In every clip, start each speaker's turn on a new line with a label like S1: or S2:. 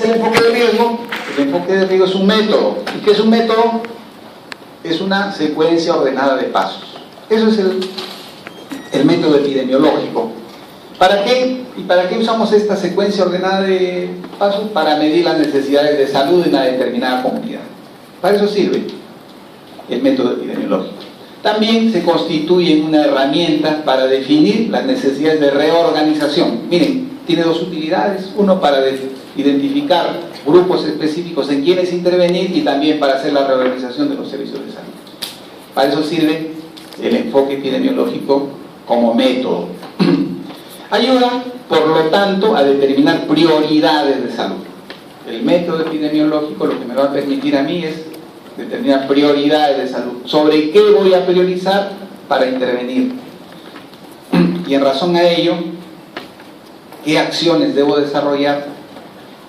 S1: el enfoque de riesgo? El enfoque de riesgo es un método. ¿Y qué es un método? Es una secuencia ordenada de pasos. Eso es el método epidemiológico. ¿Para qué? ¿Y para qué usamos esta secuencia ordenada de pasos? Para medir las necesidades de salud de una determinada comunidad. Para eso sirve el método epidemiológico. También se constituye en una herramienta para definir las necesidades de reorganización. Miren, tiene dos utilidades. Uno, para identificar grupos específicos en quienes intervenir, y también para hacer la reorganización de los servicios de salud. Para eso sirve el enfoque epidemiológico como método. Ayuda, por lo tanto, a determinar prioridades de salud. El método epidemiológico lo que me va a permitir a mí es determinar prioridades de salud. ¿Sobre qué voy a priorizar para intervenir? Y en razón a ello, ¿qué acciones debo desarrollar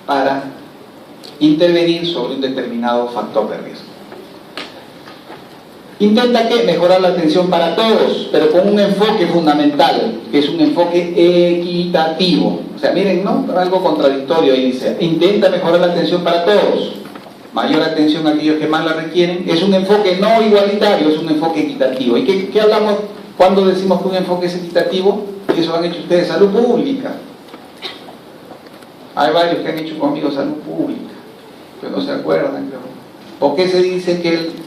S1: para intervenir sobre un determinado factor de riesgo? Intenta que mejorar la atención para todos, pero con un enfoque fundamental, que es un enfoque equitativo. O sea, miren, ¿no? Algo contradictorio ahí dice, intenta mejorar la atención para todos, mayor atención a aquellos que más la requieren. Es un enfoque no igualitario, es un enfoque equitativo. ¿Y qué hablamos cuando decimos que un enfoque es equitativo? Y eso han hecho ustedes, salud pública. Hay varios que han hecho conmigo salud pública, pero no se acuerdan, creo. ¿Por qué se dice que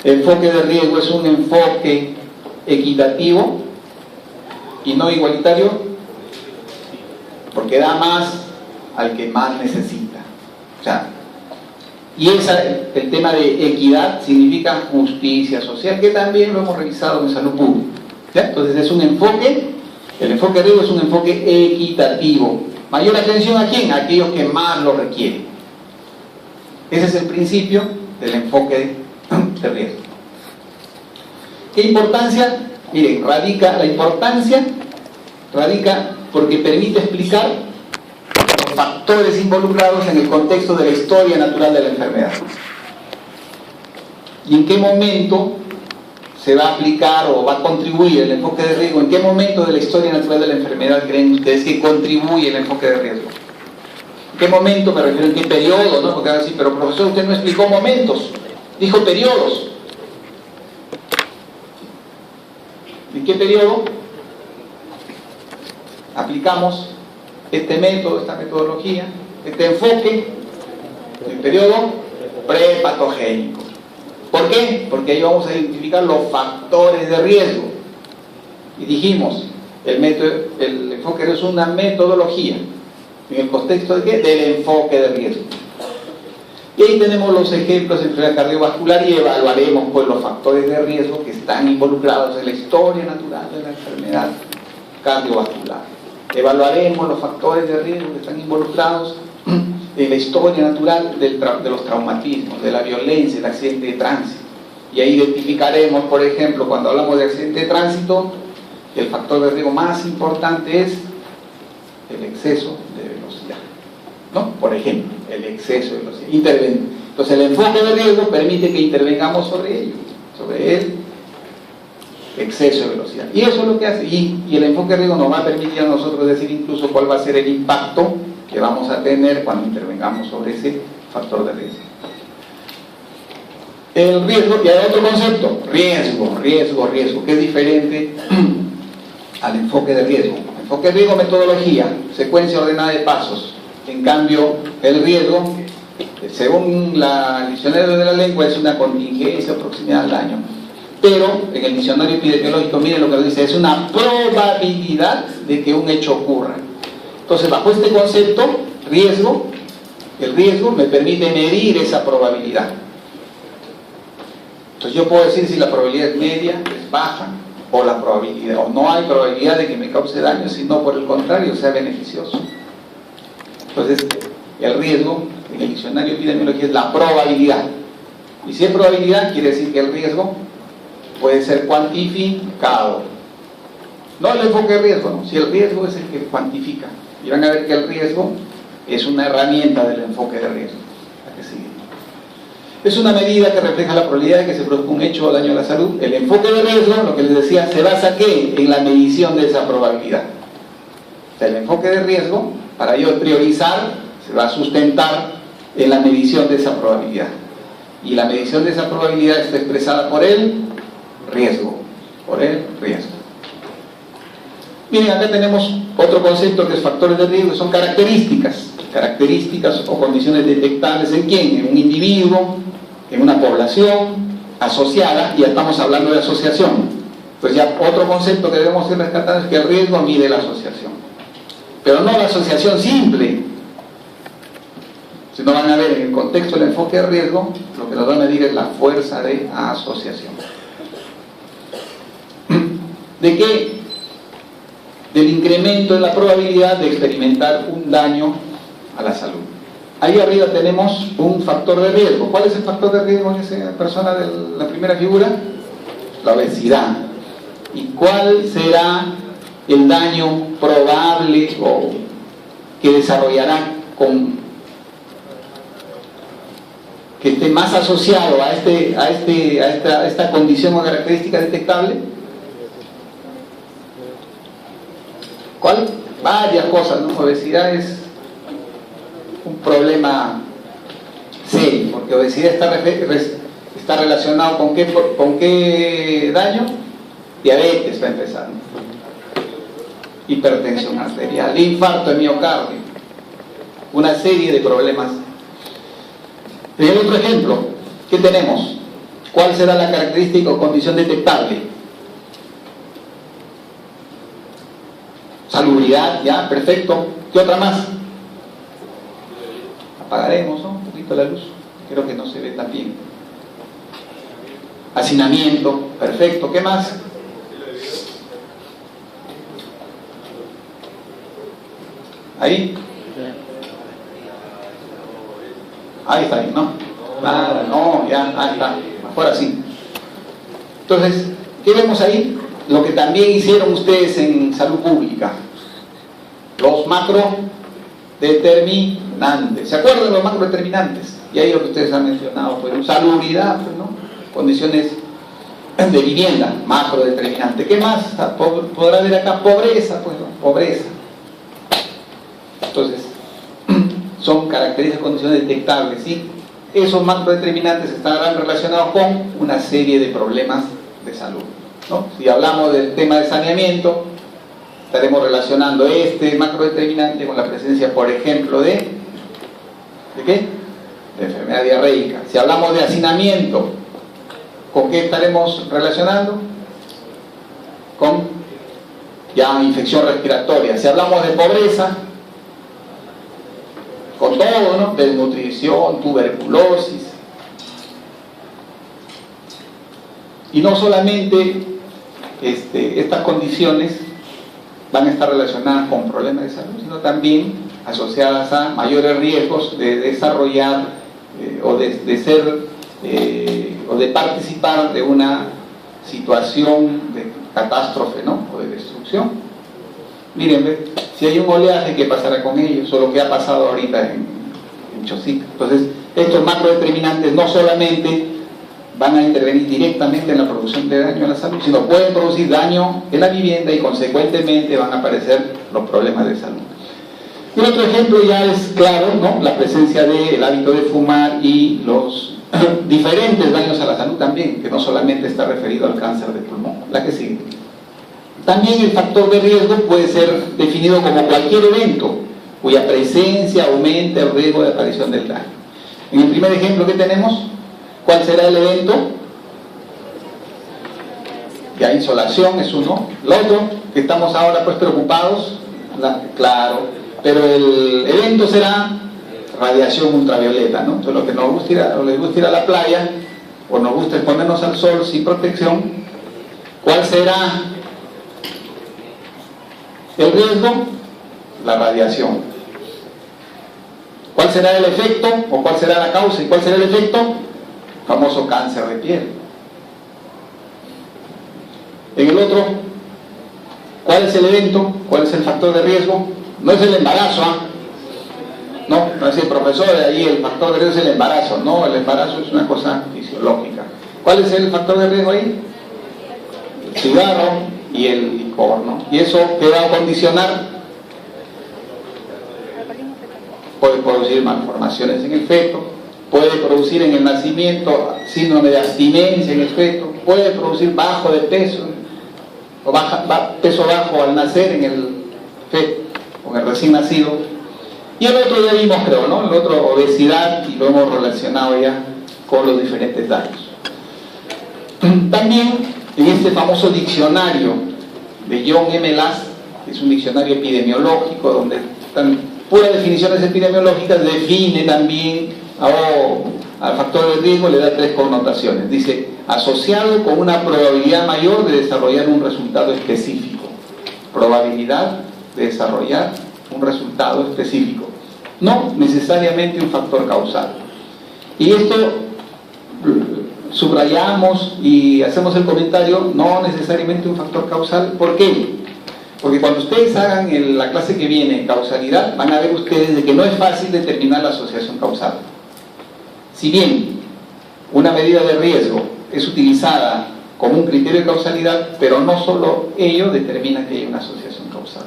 S1: el enfoque de riesgo es un enfoque equitativo y no igualitario? Porque da más al que más necesita. O sea, y el tema de equidad significa justicia social, que también lo hemos revisado en salud pública. ¿Ya? Entonces es un enfoque, el enfoque de riesgo es un enfoque equitativo. Mayor atención ¿a quién? A aquellos que más lo requieren. Ese es el principio del enfoque de riesgo. ¿Qué importancia? Miren, la importancia radica porque permite explicar los factores involucrados en el contexto de la historia natural de la enfermedad. ¿Y en qué momento se va a aplicar o va a contribuir el enfoque de riesgo? ¿En qué momento de la historia natural de la enfermedad creen ustedes que contribuye el enfoque de riesgo? ¿En qué momento? Me refiero en qué periodo, ¿no? Porque van a decir, pero profesor, usted no explicó momentos, dijo periodos. ¿En qué periodo aplicamos este método, esta metodología, este enfoque? En el periodo prepatogénico. ¿Por qué? Porque ahí vamos a identificar los factores de riesgo. Y dijimos, el enfoque es una metodología. ¿En el contexto de qué? Del enfoque de riesgo. Y ahí tenemos los ejemplos de enfermedad cardiovascular y evaluaremos pues los factores de riesgo que están involucrados en la historia natural de la enfermedad cardiovascular. Evaluaremos los factores de riesgo que están involucrados en la historia natural de los traumatismos, de la violencia, del accidente de tránsito. Y ahí identificaremos, por ejemplo, cuando hablamos de accidente de tránsito, el factor de riesgo más importante es el exceso de velocidad, ¿no? Por ejemplo, el exceso de velocidad. Entonces el enfoque de riesgo permite que intervengamos sobre ello, sobre el exceso de velocidad. Y eso es lo que hace. Y el enfoque de riesgo nos va a permitir a nosotros decir incluso cuál va a ser el impacto que vamos a tener cuando intervengamos sobre ese factor de riesgo. El riesgo, y hay otro concepto, riesgo, que es diferente al enfoque de riesgo. Enfoque de riesgo, metodología, secuencia ordenada de pasos. En cambio, el riesgo, según el diccionario de la lengua, es una contingencia o proximidad al daño. Pero en el diccionario epidemiológico, miren lo que dice, es una probabilidad de que un hecho ocurra. Entonces, bajo este concepto, el riesgo me permite medir esa probabilidad. Entonces yo puedo decir si la probabilidad es media, es baja, o la probabilidad, o no hay probabilidad de que me cause daño, sino por el contrario, sea beneficioso. Entonces, el riesgo, en el diccionario epidemiológico, es la probabilidad. Y si es probabilidad, quiere decir que el riesgo puede ser cuantificado. No el enfoque de riesgo, no. Si el riesgo es el que cuantifica. Y van a ver que el riesgo es una herramienta del enfoque de riesgo. La que sigue. Es una medida que refleja la probabilidad de que se produzca un hecho o daño a la salud. El enfoque de riesgo, lo que les decía, se basa ¿qué? En la medición de esa probabilidad. O sea, el enfoque de riesgo, para yo priorizar, se va a sustentar en la medición de esa probabilidad. Y la medición de esa probabilidad está expresada por el riesgo. Por el riesgo. Miren, acá tenemos otro concepto que es factores de riesgo, que son características. Características o condiciones detectables ¿en quién? En un individuo, en una población asociada, y ya estamos hablando de asociación. Pues ya otro concepto que debemos ir rescatando es que el riesgo mide la asociación. Pero no la asociación simple. Si no van a ver en el contexto del enfoque de riesgo, lo que nos va a medir es la fuerza de asociación. ¿De qué? Del incremento en la probabilidad de experimentar un daño a la salud. Ahí arriba tenemos un factor de riesgo. ¿Cuál es el factor de riesgo en esa persona de la primera figura? La obesidad. ¿Y cuál será el daño probable o que desarrollará que esté más asociado a esta condición o característica detectable? ¿Cuál? Varias cosas, ¿no? Obesidad es un problema serio, porque obesidad está relacionado con qué daño. Diabetes, para empezar, ¿no? Hipertensión arterial, infarto de miocardio, una serie de problemas. En el otro ejemplo, ¿qué tenemos? ¿Cuál será la característica o condición detectable? Salubridad, ya, perfecto. ¿Qué otra más? Apagaremos, ¿no? Un poquito la luz, creo que no se ve tan bien. Hacinamiento, perfecto. ¿Qué más? Ahí. Ahí está bien, ¿no? Nada, no, ya, ahí está. Afuera sí. Entonces, ¿qué vemos ahí? Lo que también hicieron ustedes en salud pública. Los macrodeterminantes. ¿Se acuerdan de los macrodeterminantes? Y ahí lo que ustedes han mencionado, pues, salubridad, pues, ¿no? Condiciones de vivienda, macrodeterminante. ¿Qué más? Podrá ver acá pobreza, pues, ¿no? Pobreza. Entonces, son características, condiciones detectables, ¿sí? Esos macrodeterminantes estarán relacionados con una serie de problemas de salud, ¿no? Si hablamos del tema de saneamiento, estaremos relacionando este macrodeterminante con la presencia, por ejemplo, ¿de qué? De enfermedad diarreica. Si hablamos de hacinamiento, ¿con qué estaremos relacionando? Con ya infección respiratoria. Si hablamos de pobreza, con todo, ¿no? Desnutrición, tuberculosis. Y no solamente estas condiciones van a estar relacionadas con problemas de salud, sino también asociadas a mayores riesgos de desarrollar o de participar de una situación de catástrofe, ¿no? O de destrucción. Miren, si hay un oleaje, ¿qué pasará con ellos? O lo que ha pasado ahorita en Chosica. Entonces, estos macrodeterminantes no solamente van a intervenir directamente en la producción de daño a la salud, sino pueden producir daño en la vivienda y consecuentemente van a aparecer los problemas de salud. Y otro ejemplo ya es claro, ¿no? La presencia del hábito de fumar y los diferentes daños a la salud también, que no solamente está referido al cáncer de pulmón. La que sigue. También el factor de riesgo puede ser definido como cualquier evento cuya presencia aumente el riesgo de aparición del daño. En el primer ejemplo que tenemos, ¿cuál será el evento? Ya, insolación es uno. Lo otro, que estamos ahora pues preocupados, claro, pero el evento será radiación ultravioleta, ¿no? Entonces, lo que nos gusta les gusta ir a la playa, o nos gusta exponernos al sol sin protección, ¿cuál será el riesgo? La radiación. ¿Cuál será el efecto? ¿O cuál será la causa? ¿Y cuál será el efecto? Famoso cáncer de piel. En el otro, ¿cuál es el evento? ¿Cuál es el factor de riesgo? No es el embarazo, ¿ah? No es el profesor, de ahí el factor de riesgo es el embarazo. No, el embarazo es una cosa fisiológica. ¿Cuál es el factor de riesgo ahí? El cigarro y el licor, ¿no? Y eso te va a condicionar, pues puede producir malformaciones en el feto, puede producir en el nacimiento síndrome de abstinencia en el feto, puede producir bajo de peso o peso bajo al nacer en el feto o en el recién nacido. Y el otro ya vimos, creo, ¿no? El otro, obesidad, y lo hemos relacionado ya con los diferentes datos. También en este famoso diccionario de John M. Lass, que es un diccionario epidemiológico donde están puras definiciones epidemiológicas, define también al factor de riesgo, le da 3 connotaciones. Dice, asociado con una probabilidad mayor de desarrollar un resultado específico. Probabilidad de desarrollar un resultado específico, no necesariamente un factor causal. Y esto subrayamos y hacemos el comentario, no necesariamente un factor causal. ¿Por qué? Porque cuando ustedes hagan en la clase que viene causalidad, van a ver ustedes de que no es fácil determinar la asociación causal. Si bien una medida de riesgo es utilizada como un criterio de causalidad, pero no solo ello determina que hay una asociación causal.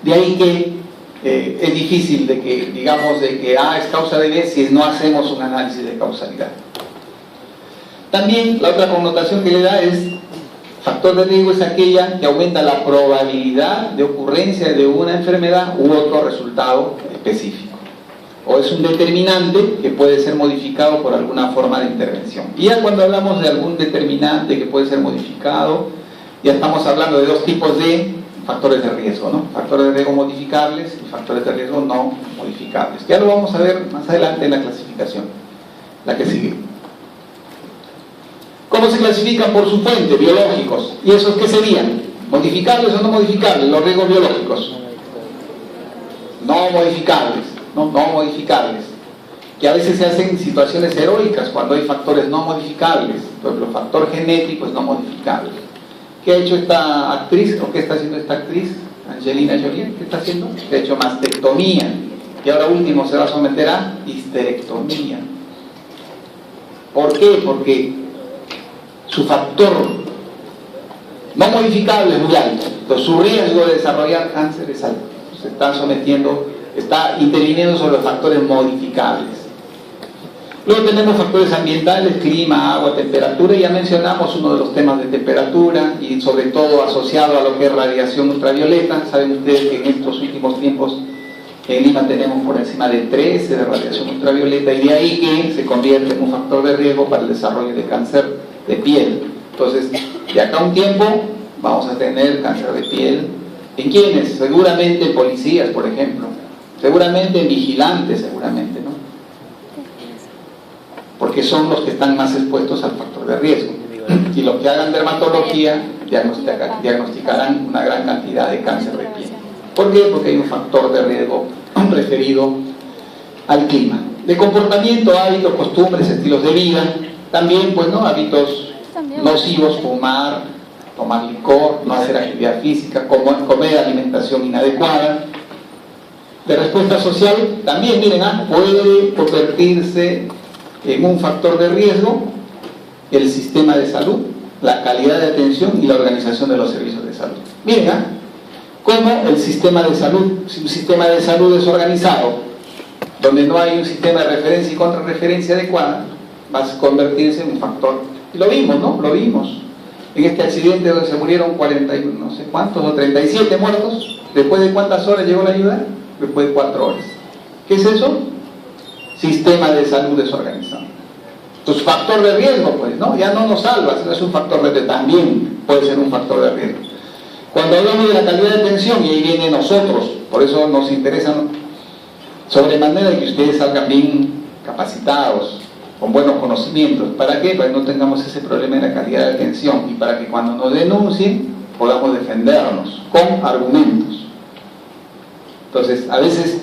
S1: De ahí que es difícil de que digamos de que A es causa de B si no hacemos un análisis de causalidad. También la otra connotación que le da es factor de riesgo es aquella que aumenta la probabilidad de ocurrencia de una enfermedad u otro resultado específico. O es un determinante que puede ser modificado por alguna forma de intervención. Y ya cuando hablamos de algún determinante que puede ser modificado, ya estamos hablando de 2 tipos de factores de riesgo, ¿no? Factores de riesgo modificables y factores de riesgo no modificables. Ya lo vamos a ver más adelante en la clasificación, la que sigue. ¿Cómo se clasifican? Por su fuente, biológicos. ¿Y esos qué serían? ¿Modificables o no modificables? Los riesgos biológicos. No modificables, no modificables. Que a veces se hacen situaciones heroicas cuando hay factores no modificables. Por ejemplo, factor genético es no modificable. ¿Qué ha hecho esta actriz? ¿O qué está haciendo esta actriz? Angelina Jolie, ¿qué está haciendo? Que ha hecho mastectomía. Y ahora último se va a someter a histerectomía. ¿Por qué? Porque su factor no modificable es muy alto. Entonces su riesgo de desarrollar cáncer es alto. Se está sometiendo, está interviniendo sobre los factores modificables. Luego tenemos factores ambientales, clima, agua, temperatura. Ya mencionamos uno de los temas de temperatura y sobre todo asociado a lo que es radiación ultravioleta. Saben ustedes que en estos últimos tiempos en Lima tenemos por encima de 13 de radiación ultravioleta, y de ahí que se convierte en un factor de riesgo para el desarrollo de cáncer de piel. Entonces, de acá a un tiempo vamos a tener cáncer de piel. ¿En quiénes? Seguramente en policías, por ejemplo. Seguramente en vigilantes, seguramente, ¿no? Porque son los que están más expuestos al factor de riesgo. Y los que hagan dermatología diagnosticarán una gran cantidad de cáncer de piel. ¿Por qué? Porque hay un factor de riesgo referido al clima. De comportamiento, hábitos, costumbres, estilos de vida. También, pues, ¿no? Hábitos nocivos, fumar, tomar licor, no hacer actividad física, comer alimentación inadecuada. De respuesta social, también, miren, puede convertirse en un factor de riesgo el sistema de salud, la calidad de atención y la organización de los servicios de salud. Miren, cómo el sistema de salud, si un sistema de salud desorganizado, donde no hay un sistema de referencia y contrarreferencia adecuada, va a convertirse en un factor. Y lo vimos, ¿no? Lo vimos. En este accidente donde se murieron 40 y no sé cuántos, o 37 muertos, ¿después de cuántas horas llegó la ayuda? Después de 4 horas. ¿Qué es eso? Sistema de salud desorganizado. Entonces, factor de riesgo, pues, ¿no? Ya no nos salva, sino es un factor de riesgo, también puede ser un factor de riesgo. Cuando hablamos de la calidad de atención, y ahí viene nosotros, por eso nos interesa sobremanera que ustedes salgan bien capacitados, con buenos conocimientos. ¿Para qué? Para que no tengamos ese problema de la calidad de atención y para que cuando nos denuncien podamos defendernos con argumentos. Entonces, a veces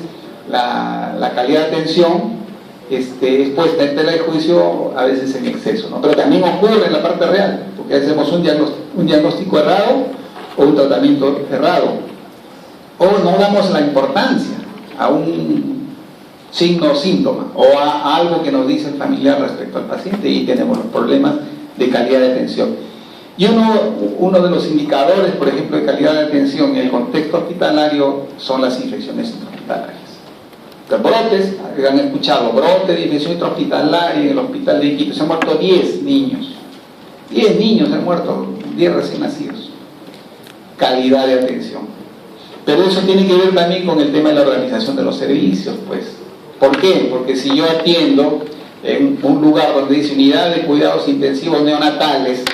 S1: la calidad de atención es puesta en tela de juicio, a veces en exceso, ¿no? Pero también ocurre en la parte real, porque hacemos un diagnóstico errado o un tratamiento errado, o no damos la importancia a un signo o síntoma o a algo que nos dice el familiar respecto al paciente, y tenemos los problemas de calidad de atención. Y uno de los indicadores, por ejemplo, de calidad de atención en el contexto hospitalario son las infecciones intrahospitalarias. Los brotes, han escuchado, brote de infección intrahospitalaria en el hospital de Iquitos, se han muerto 10 niños. 10 niños han muerto, 10 recién nacidos. Calidad de atención. Pero eso tiene que ver también con el tema de la organización de los servicios, pues. ¿Por qué? Porque si yo atiendo en un lugar donde dice unidad de cuidados intensivos neonatales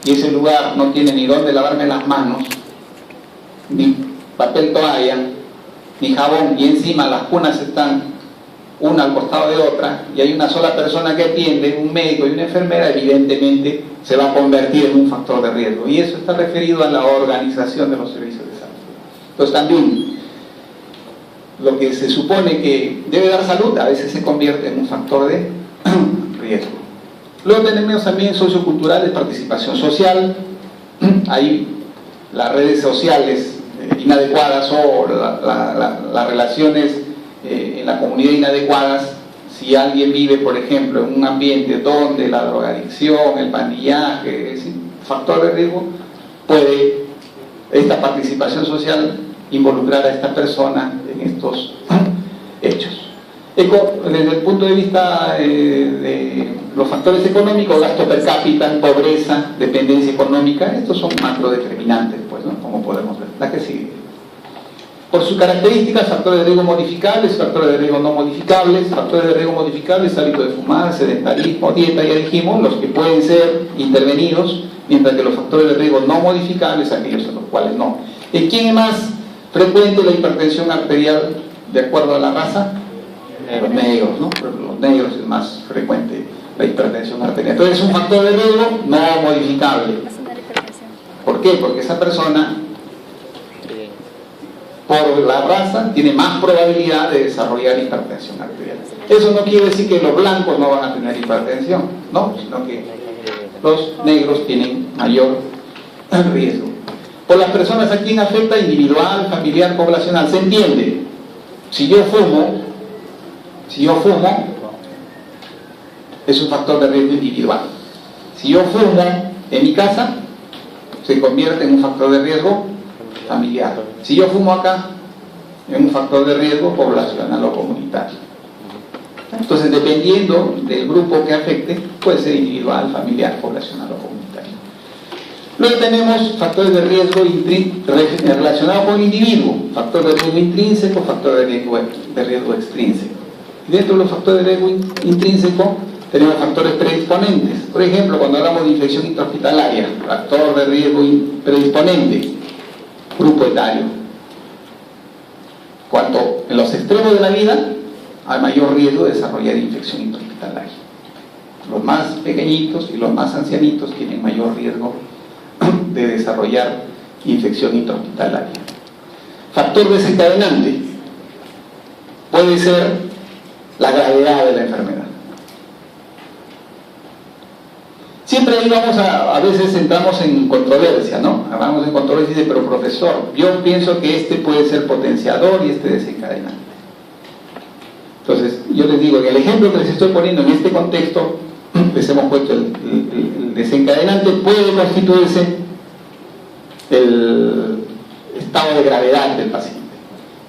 S1: y ese lugar no tiene ni dónde lavarme las manos, ni papel toalla, ni jabón, y encima las cunas están una al costado de otra y hay una sola persona que atiende, un médico y una enfermera, evidentemente se va a convertir en un factor de riesgo, y eso está referido a la organización de los servicios de salud. Entonces también lo que se supone que debe dar salud a veces se convierte en un factor de riesgo. Luego tenemos también socioculturales, participación social. Hay las redes sociales inadecuadas o las relaciones en la comunidad inadecuadas. Si alguien vive, por ejemplo, en un ambiente donde la drogadicción, el pandillaje es un factor de riesgo, puede esta participación social involucrar a esta persona en estos hechos. Desde el punto de vista de los factores económicos, gasto per cápita, pobreza, dependencia económica, estos son macrodeterminantes, pues, ¿no? Como podemos ver. La que sigue. Por sus características, factores de riesgo modificables, factores de riesgo no modificables. Factores de riesgo modificables, hábito de fumar, sedentarismo, dieta, ya dijimos, los que pueden ser intervenidos, mientras que los factores de riesgo no modificables, aquellos en los cuales no. ¿En quién es más frecuente la hipertensión arterial de acuerdo a la raza? Los negros, ¿no? Los negros es más frecuente la hipertensión arterial. Entonces es un factor de riesgo no modificable. ¿Por qué? Porque esa persona, por la raza, tiene más probabilidad de desarrollar hipertensión arterial. Eso no quiere decir que los blancos no van a tener hipertensión, no, sino que los negros tienen mayor riesgo. Por las personas a quien afecta, individual, familiar, poblacional. ¿Se entiende? Si yo fumo, es un factor de riesgo individual. Si yo fumo en mi casa, se convierte en un factor de riesgo familiar. Si yo fumo acá, en un factor de riesgo poblacional o comunitario. Entonces, dependiendo del grupo que afecte, puede ser individual, familiar, poblacional o comunitario. Luego tenemos factores de riesgo relacionados con el individuo, factor de riesgo intrínseco, factor de riesgo extrínseco. Dentro de los factores de riesgo intrínseco tenemos factores predisponentes. Por ejemplo, cuando hablamos de infección intrahospitalaria, factor de riesgo predisponente, grupo etario. Cuanto en los extremos de la vida hay mayor riesgo de desarrollar infección intrahospitalaria. Los más pequeñitos y los más ancianitos tienen mayor riesgo de desarrollar infección intrahospitalaria. Factor desencadenante puede ser la gravedad de la enfermedad. Siempre ahí a veces entramos en controversia, ¿no? Hablamos en controversia y dice, pero profesor, yo pienso que este puede ser potenciador y este desencadenante. Entonces, yo les digo, en el ejemplo que les estoy poniendo en este contexto, les hemos puesto el desencadenante puede constituirse el estado de gravedad del paciente.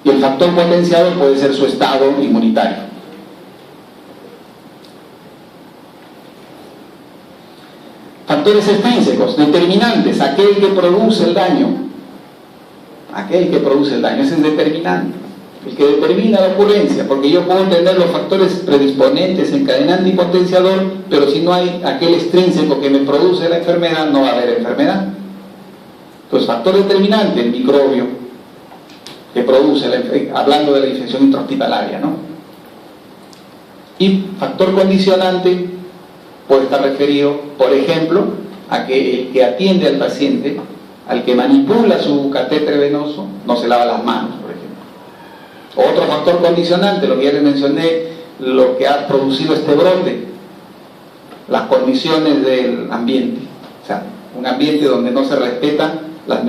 S1: Y el factor potenciador puede ser su estado inmunitario. Factores extrínsecos, determinantes, aquel que produce el daño. Aquel que produce el daño, ese es determinante. El que determina la ocurrencia, porque yo puedo tener los factores predisponentes, encadenante y potenciador, pero si no hay aquel extrínseco que me produce la enfermedad, no va a haber enfermedad. Entonces, factor determinante, el microbio que produce, hablando de la infección intrahospitalaria, ¿no? Y factor condicionante puede estar referido, por ejemplo, a que el que atiende al paciente, al que manipula su catéter venoso, no se lava las manos, por ejemplo. Otro factor condicionante, lo que ya les mencioné, lo que ha producido este brote, las condiciones del ambiente. O sea, un ambiente donde no se respetan las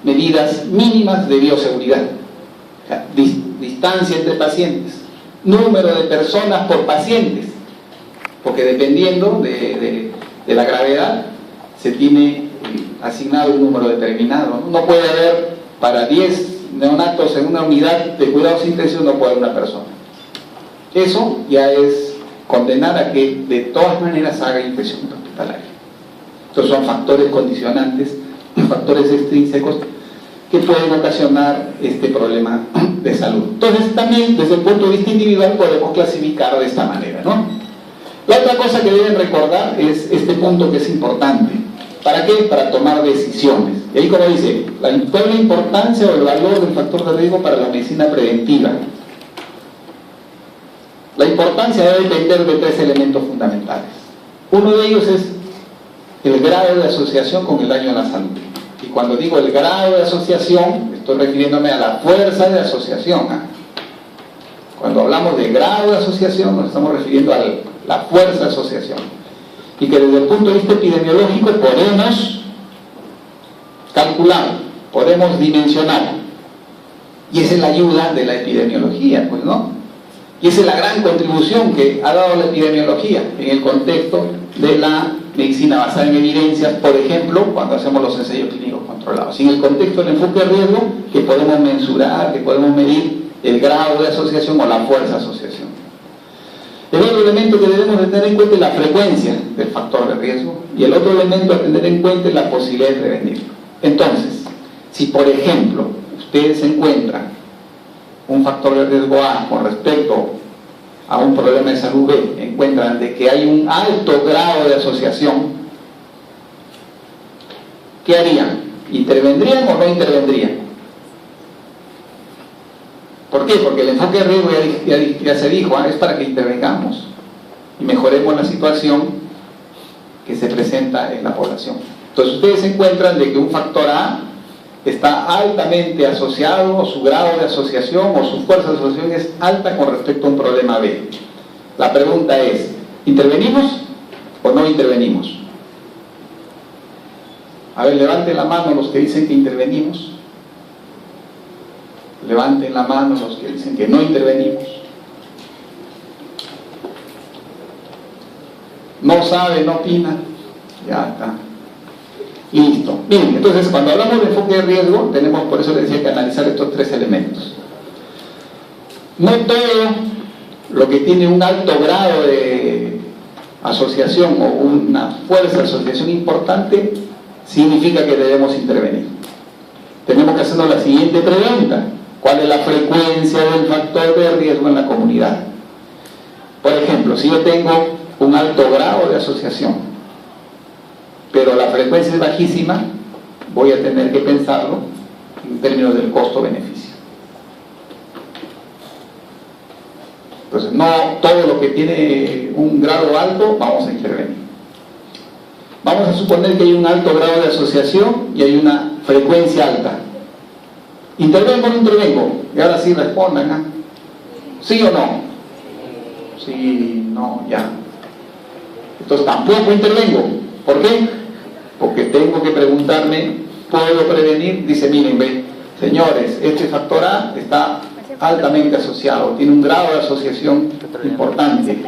S1: medidas mínimas de bioseguridad. O sea, distancia entre pacientes, número de personas por pacientes, porque dependiendo de la gravedad se tiene asignado un número determinado. No puede haber para 10 neonatos en una unidad de cuidados intensivos no puede haber una persona. Eso ya es condenar a que de todas maneras haga infección hospitalaria. Estos son factores condicionantes, factores extrínsecos que pueden ocasionar este problema de salud. Entonces también desde el punto de vista individual podemos clasificar de esta manera, ¿no? La otra cosa que deben recordar es este punto que es importante. ¿Para qué? Para tomar decisiones. Y ahí, como dice, la importancia o el valor del factor de riesgo para la medicina preventiva. La importancia debe depender de tres elementos fundamentales. Uno de ellos es el grado de asociación con el daño a la salud. Y cuando digo el grado de asociación, estoy refiriéndome a la fuerza de asociación. Cuando hablamos de grado de asociación, nos estamos refiriendo a la fuerza de asociación. Y que desde el punto de vista epidemiológico podemos calcular, podemos dimensionar. Y esa es la ayuda de la epidemiología, pues, ¿no? Y esa es la gran contribución que ha dado la epidemiología en el contexto de la medicina basada en evidencias, por ejemplo, cuando hacemos los ensayos clínicos controlados. Y en el contexto del enfoque de riesgo, que podemos mensurar, que podemos medir el grado de asociación o la fuerza de asociación. El otro elemento que debemos de tener en cuenta es la frecuencia del factor de riesgo, y el otro elemento a tener en cuenta es la posibilidad de prevenirlo. Entonces, si por ejemplo ustedes encuentran un factor de riesgo A con respecto a un problema de salud B, encuentran de que hay un alto grado de asociación, ¿qué harían? ¿Intervendrían o no intervendrían? ¿Por qué? Porque el enfoque de riesgo ya se dijo, es para que intervengamos y mejoremos la situación que se presenta en la población. Entonces ustedes encuentran de que un factor A está altamente asociado, o su grado de asociación o su fuerza de asociación es alta con respecto a un problema B. La pregunta es, ¿intervenimos o no intervenimos? A ver, levanten la mano los que dicen que intervenimos. Levanten la mano los que dicen que no intervenimos. No sabe, no opina. Ya está. Listo. Bien, entonces cuando hablamos de enfoque de riesgo, tenemos, por eso les decía, que analizar estos tres elementos. No todo lo que tiene un alto grado de asociación o una fuerza de asociación importante significa que debemos intervenir. Tenemos que hacernos la siguiente pregunta: ¿cuál es la frecuencia del factor de riesgo en la comunidad? Por ejemplo, si yo tengo un alto grado de asociación, pero la frecuencia es bajísima, voy a tener que pensarlo en términos del costo-beneficio. Entonces, no todo lo que tiene un grado alto vamos a intervenir. Vamos a suponer que hay un alto grado de asociación y hay una frecuencia alta. ¿Intervengo o no intervengo? Y ahora sí respondan, ¿eh? ¿Sí o no? Sí, no, ya. Entonces tampoco intervengo. ¿Por qué? Porque tengo que preguntarme, ¿puedo prevenir? Dice, miren, ve, señores, este factor A está altamente asociado, tiene un grado de asociación importante,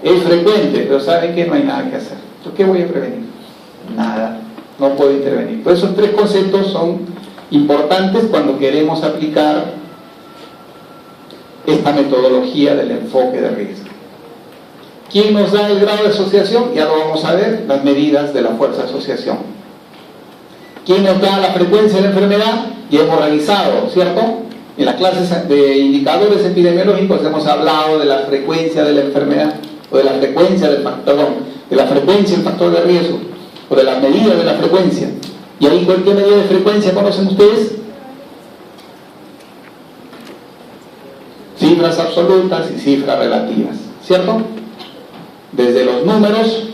S1: es frecuente, pero ¿saben qué? No hay nada que hacer. ¿Por qué voy a prevenir? Nada, no puedo intervenir. Pues esos tres conceptos son importantes cuando queremos aplicar esta metodología del enfoque de riesgo. ¿Quién nos da el grado de asociación? Ya lo vamos a ver, las medidas de la fuerza de asociación. ¿Quién nos da la frecuencia de la enfermedad? Ya hemos realizado, ¿cierto? En las clases de indicadores epidemiológicos hemos hablado de la frecuencia de la enfermedad, o de la frecuencia del factor, de la frecuencia del factor de riesgo, o de las medidas de la frecuencia. ¿Y ahí cualquier medida de frecuencia conocen ustedes? Cifras absolutas y cifras relativas, ¿cierto? Desde los números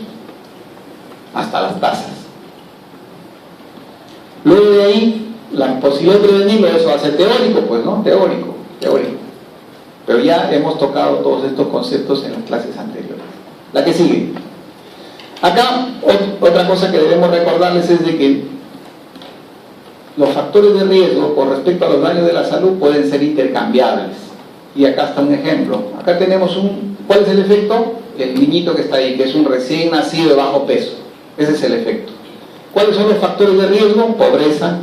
S1: hasta las tasas. Luego de ahí, la posibilidad de prevenirlo, eso va a ser teórico, pues, ¿no? Teórico. Pero ya hemos tocado todos estos conceptos en las clases anteriores. La que sigue. Acá, otra cosa que debemos recordarles es de que los factores de riesgo con respecto a los daños de la salud pueden ser intercambiables. Y acá está un ejemplo. Acá tenemos ¿cuál es el efecto? El niñito que está ahí, que es un recién nacido de bajo peso. Ese es el efecto. ¿Cuáles son los factores de riesgo? Pobreza,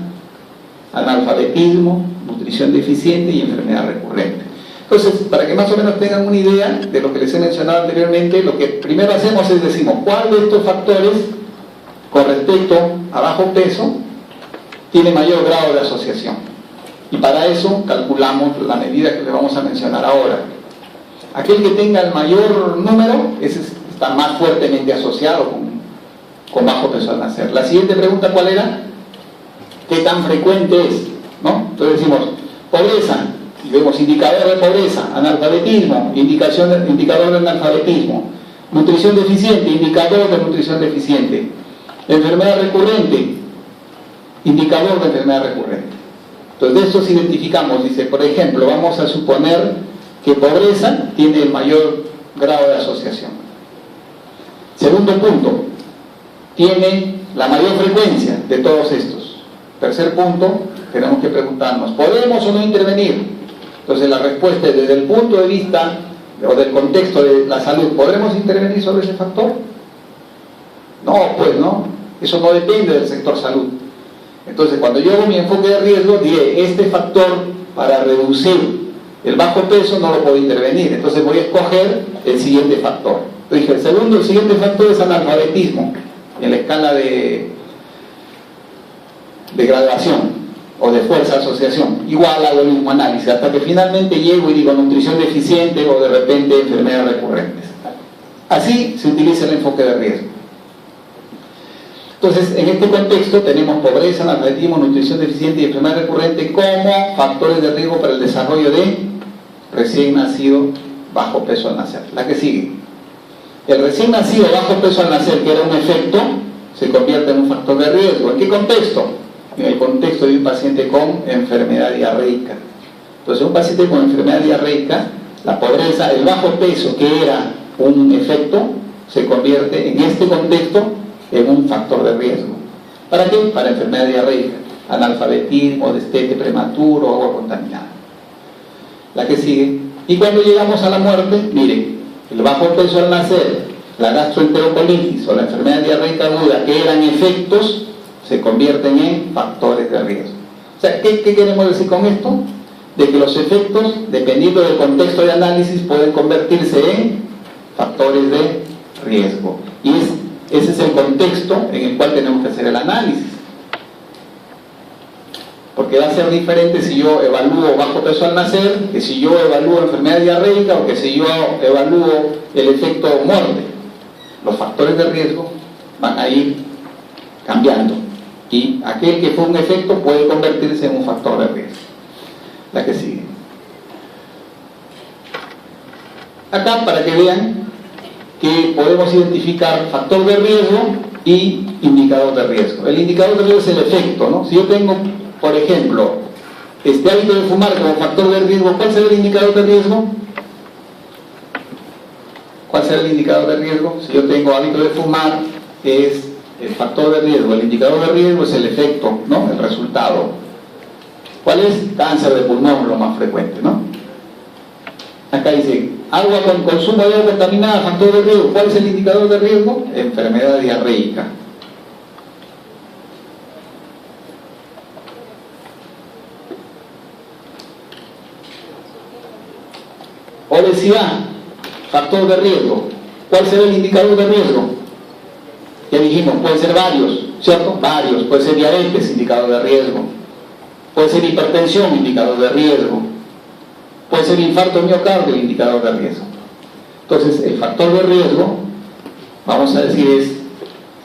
S1: analfabetismo, nutrición nutrición deficiente y enfermedad recurrente. Entonces, para que más o menos tengan una idea de lo que les he mencionado anteriormente, lo que primero hacemos es decimos cuál de estos factores con respecto a bajo peso tiene mayor grado de asociación. Y para eso calculamos la medida que les vamos a mencionar ahora. Aquel que tenga el mayor número, ese está más fuertemente asociado con bajo peso al nacer. La siguiente pregunta, ¿cuál era? ¿Qué tan frecuente es? ¿No? Entonces decimos, pobreza, y vemos indicador de pobreza, analfabetismo, indicador de analfabetismo, nutrición deficiente, indicador de nutrición deficiente, enfermedad recurrente, indicador de enfermedad recurrente. Entonces de estos identificamos, dice, por ejemplo, vamos a suponer que pobreza tiene el mayor grado de asociación. Segundo punto, tiene la mayor frecuencia de todos estos. Tercer punto, tenemos que preguntarnos, ¿podemos o no intervenir? Entonces la respuesta es desde el punto de vista o del contexto de la salud, ¿podremos intervenir sobre ese factor? No, pues no, eso no depende del sector salud. Entonces cuando yo hago mi enfoque de riesgo, diré, este factor para reducir el bajo peso no lo puedo intervenir, entonces voy a escoger el siguiente factor. Entonces dije, el siguiente factor es analfabetismo, en la escala de graduación o de fuerza de asociación, igual hago el mismo análisis, hasta que finalmente llego y digo nutrición deficiente o de repente enfermedades recurrentes. Así se utiliza el enfoque de riesgo. Entonces, en este contexto tenemos pobreza, analfabetismo, nutrición deficiente y enfermedad recurrente como factores de riesgo para el desarrollo de recién nacido bajo peso al nacer. La que sigue. El recién nacido bajo peso al nacer, que era un efecto, se convierte en un factor de riesgo. ¿En qué contexto? En el contexto de un paciente con enfermedad diarreica. Entonces, un paciente con enfermedad diarreica, la pobreza, el bajo peso, que era un efecto, se convierte en este contexto en un factor de riesgo. ¿Para qué? Para enfermedad diarreica, analfabetismo, destete prematuro, agua contaminada. La que sigue. Y cuando llegamos a la muerte, miren, el bajo peso al nacer, la gastroenterocolitis o la enfermedad diarreica aguda, que eran efectos, se convierten en factores de riesgo. O sea, ¿qué queremos decir con esto? De que los efectos, dependiendo del contexto de análisis, pueden convertirse en factores de riesgo. Y ese es el contexto en el cual tenemos que hacer el análisis. Porque va a ser diferente si yo evalúo bajo peso al nacer, que si yo evalúo enfermedad diarreica o que si yo evalúo el efecto muerte. Los factores de riesgo van a ir cambiando. Y aquel que fue un efecto puede convertirse en un factor de riesgo. La que sigue. Acá, para que vean que podemos identificar factor de riesgo y indicador de riesgo. El indicador de riesgo es el efecto, ¿no? Si yo tengo, por ejemplo, este hábito de fumar como factor de riesgo, ¿cuál será el indicador de riesgo? ¿Cuál será el indicador de riesgo? Si yo tengo hábito de fumar, es el factor de riesgo. El indicador de riesgo es el efecto, ¿no? El resultado. ¿Cuál es? Cáncer de pulmón, lo más frecuente, ¿no? Acá dice, agua con consumo de agua contaminada, factor de riesgo. ¿Cuál es el indicador de riesgo? Enfermedad diarreica. Obesidad, factor de riesgo. ¿Cuál será el indicador de riesgo? Ya dijimos, puede ser varios, ¿cierto? Varios. Puede ser diabetes, indicador de riesgo. Puede ser hipertensión, indicador de riesgo. Puede ser infarto miocardio, indicador de riesgo. Entonces, el factor de riesgo, vamos a decir, es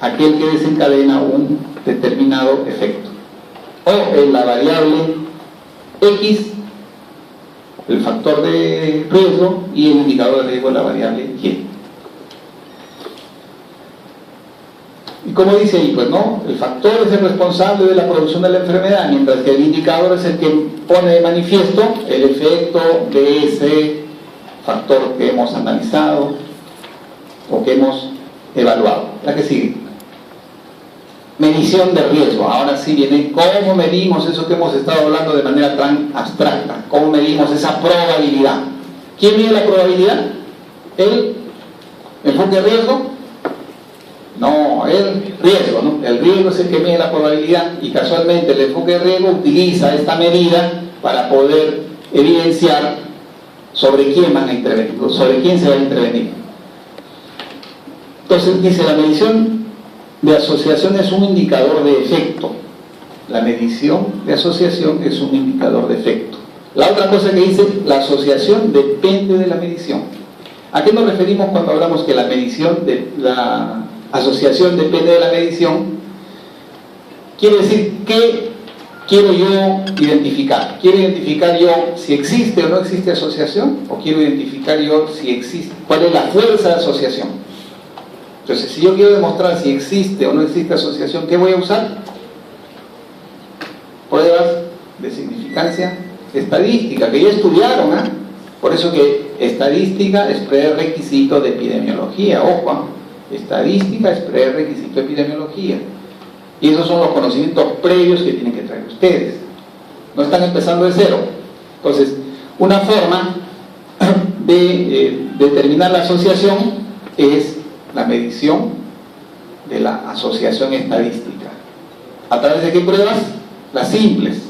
S1: aquel que desencadena un determinado efecto. O en la variable X, el factor de riesgo, y el indicador de riesgo, la variable Y. Y como dice ahí, pues no, el factor es el responsable de la producción de la enfermedad, mientras que el indicador es el que pone de manifiesto el efecto de ese factor que hemos analizado o que hemos evaluado. La que sigue. Medición de riesgo. Ahora sí viene cómo medimos eso que hemos estado hablando de manera tan abstracta. Cómo medimos esa probabilidad. ¿Quién mide la probabilidad? ¿El enfoque de riesgo? No, el riesgo, ¿no? El riesgo es el que mide la probabilidad y casualmente el enfoque de riesgo utiliza esta medida para poder evidenciar sobre quién van a intervenir, sobre quién se va a intervenir. Entonces dice, la medición de asociación es un indicador de efecto. La medición de asociación es un indicador de efecto. La otra cosa que dice, la asociación depende de la medición. ¿A qué nos referimos cuando hablamos que la medición de la asociación depende de la medición? Quiere decir que quiero yo identificar. ¿Quiero identificar yo si existe o no existe asociación? ¿O quiero identificar yo si existe, cuál es la fuerza de asociación? Entonces, si yo quiero demostrar si existe o no existe asociación, ¿qué voy a usar? Pruebas de significancia estadística, que ya estudiaron, ¿eh? Por eso que estadística es prerequisito de epidemiología. Ojo, estadística es prerequisito de epidemiología. Y esos son los conocimientos previos que tienen que traer ustedes. No están empezando de cero. Entonces, una forma de determinar la asociación es la medición de la asociación estadística. ¿A través de qué pruebas? Las simples.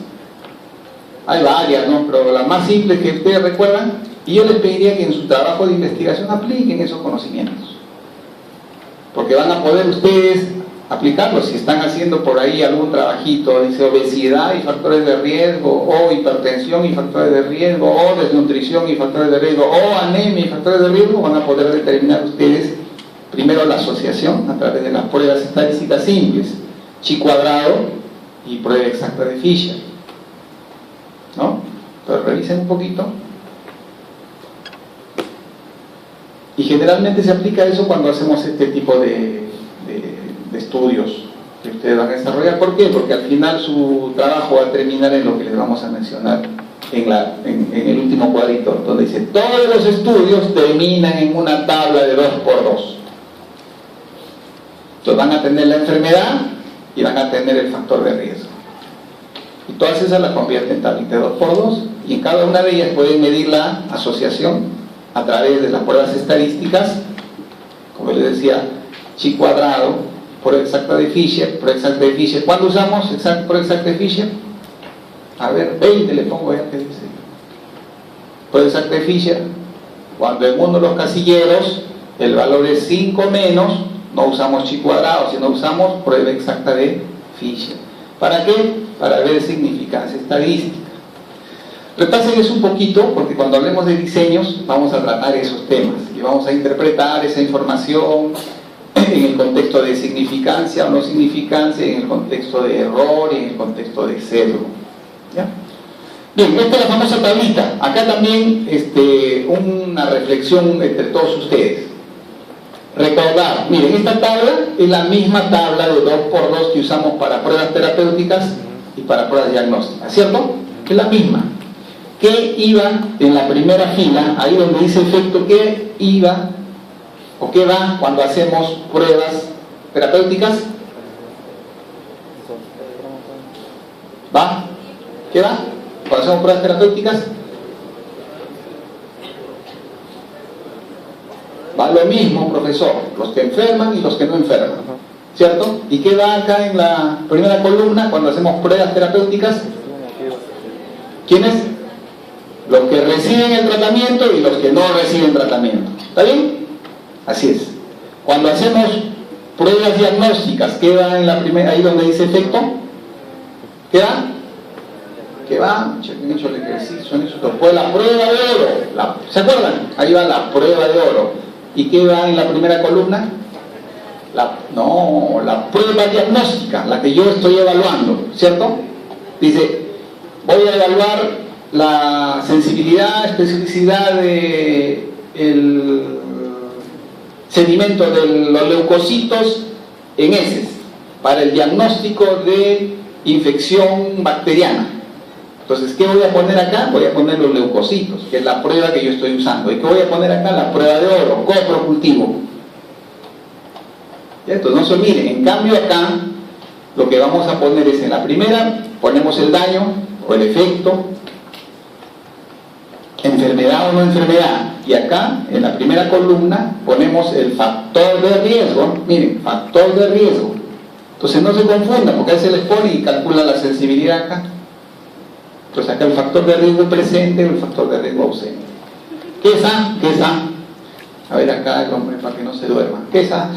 S1: Hay varias, ¿no? Pero las más simples que ustedes recuerdan, y yo les pediría que en su trabajo de investigación apliquen esos conocimientos. Porque van a poder ustedes aplicarlos si están haciendo por ahí algún trabajito, dice obesidad y factores de riesgo, o hipertensión y factores de riesgo, o desnutrición y factores de riesgo, o anemia y factores de riesgo. Van a poder determinar ustedes primero la asociación a través de las pruebas estadísticas simples, chi cuadrado y prueba exacta de Fisher, ¿no? Entonces revisen un poquito. Y generalmente se aplica eso cuando hacemos este tipo de estudios que ustedes van a desarrollar. ¿Por qué? Porque al final su trabajo va a terminar en lo que les vamos a mencionar en el último cuadrito, donde dice, todos los estudios terminan en una tabla de 2x2. Entonces van a tener la enfermedad y van a tener el factor de riesgo. Y todas esas las convierten en tablitas de 2x2, y en cada una de ellas pueden medir la asociación a través de las pruebas estadísticas, como les decía, chi cuadrado, prueba exacta de Fisher, prueba exacta de Fisher. ¿Cuándo usamos prueba exacta de Fisher? A ver, 20 le pongo ya que dice. Prueba exacta de Fisher, cuando en uno de los casilleros el valor es 5 menos, no usamos chi cuadrado, sino usamos prueba exacta de Fisher. ¿Para qué? Para ver significancia estadística. Repásenles un poquito, porque cuando hablemos de diseños vamos a tratar esos temas y vamos a interpretar esa información en el contexto de significancia o no significancia, en el contexto de error y en el contexto de sesgo. ¿Ya? Bien, esta es la famosa tablita. Acá también una reflexión entre todos ustedes. Recordar, miren, esta tabla es la misma tabla de 2x2 que usamos para pruebas terapéuticas y para pruebas diagnósticas, ¿cierto? Es la misma. ¿Qué iba en la primera fila, ahí donde dice efecto, qué iba o qué va cuando hacemos pruebas terapéuticas? ¿Va? ¿Qué va? Cuando hacemos pruebas terapéuticas va lo mismo, profesor, los que enferman y los que no enferman, ¿cierto? ¿Y qué va acá en la primera columna cuando hacemos pruebas terapéuticas? ¿Quiénes? Los que reciben el tratamiento y los que no reciben tratamiento. ¿Está bien? Así es. Cuando hacemos pruebas diagnósticas, ¿qué va en la primera, ahí donde dice efecto? ¿Qué va? ¿Qué va? Chequen hecho el ejercicio en eso. Pues la prueba de oro. ¿Se acuerdan? Ahí va la prueba de oro. ¿Y qué va en la primera columna? La prueba diagnóstica, la que yo estoy evaluando, ¿cierto? Dice, voy a evaluar la sensibilidad, especificidad de el sedimento de los leucocitos en heces para el diagnóstico de infección bacteriana. Entonces, ¿qué voy a poner acá? Voy a poner los leucocitos, que es la prueba que yo estoy usando. ¿Y qué voy a poner acá? La prueba de oro, coprocultivo. Entonces, no se olviden. En cambio, acá lo que vamos a poner es en la primera, ponemos el daño o el efecto, enfermedad o no enfermedad, y acá en la primera columna ponemos el factor de riesgo. Miren, factor de riesgo. Entonces no se confundan, porque a veces les pone y calcula la sensibilidad acá. Entonces acá el factor de riesgo presente o el factor de riesgo ausente. ¿Qué es A? ¿Qué es A? A ver acá el hombre para que no se duerma. ¿Qué es A?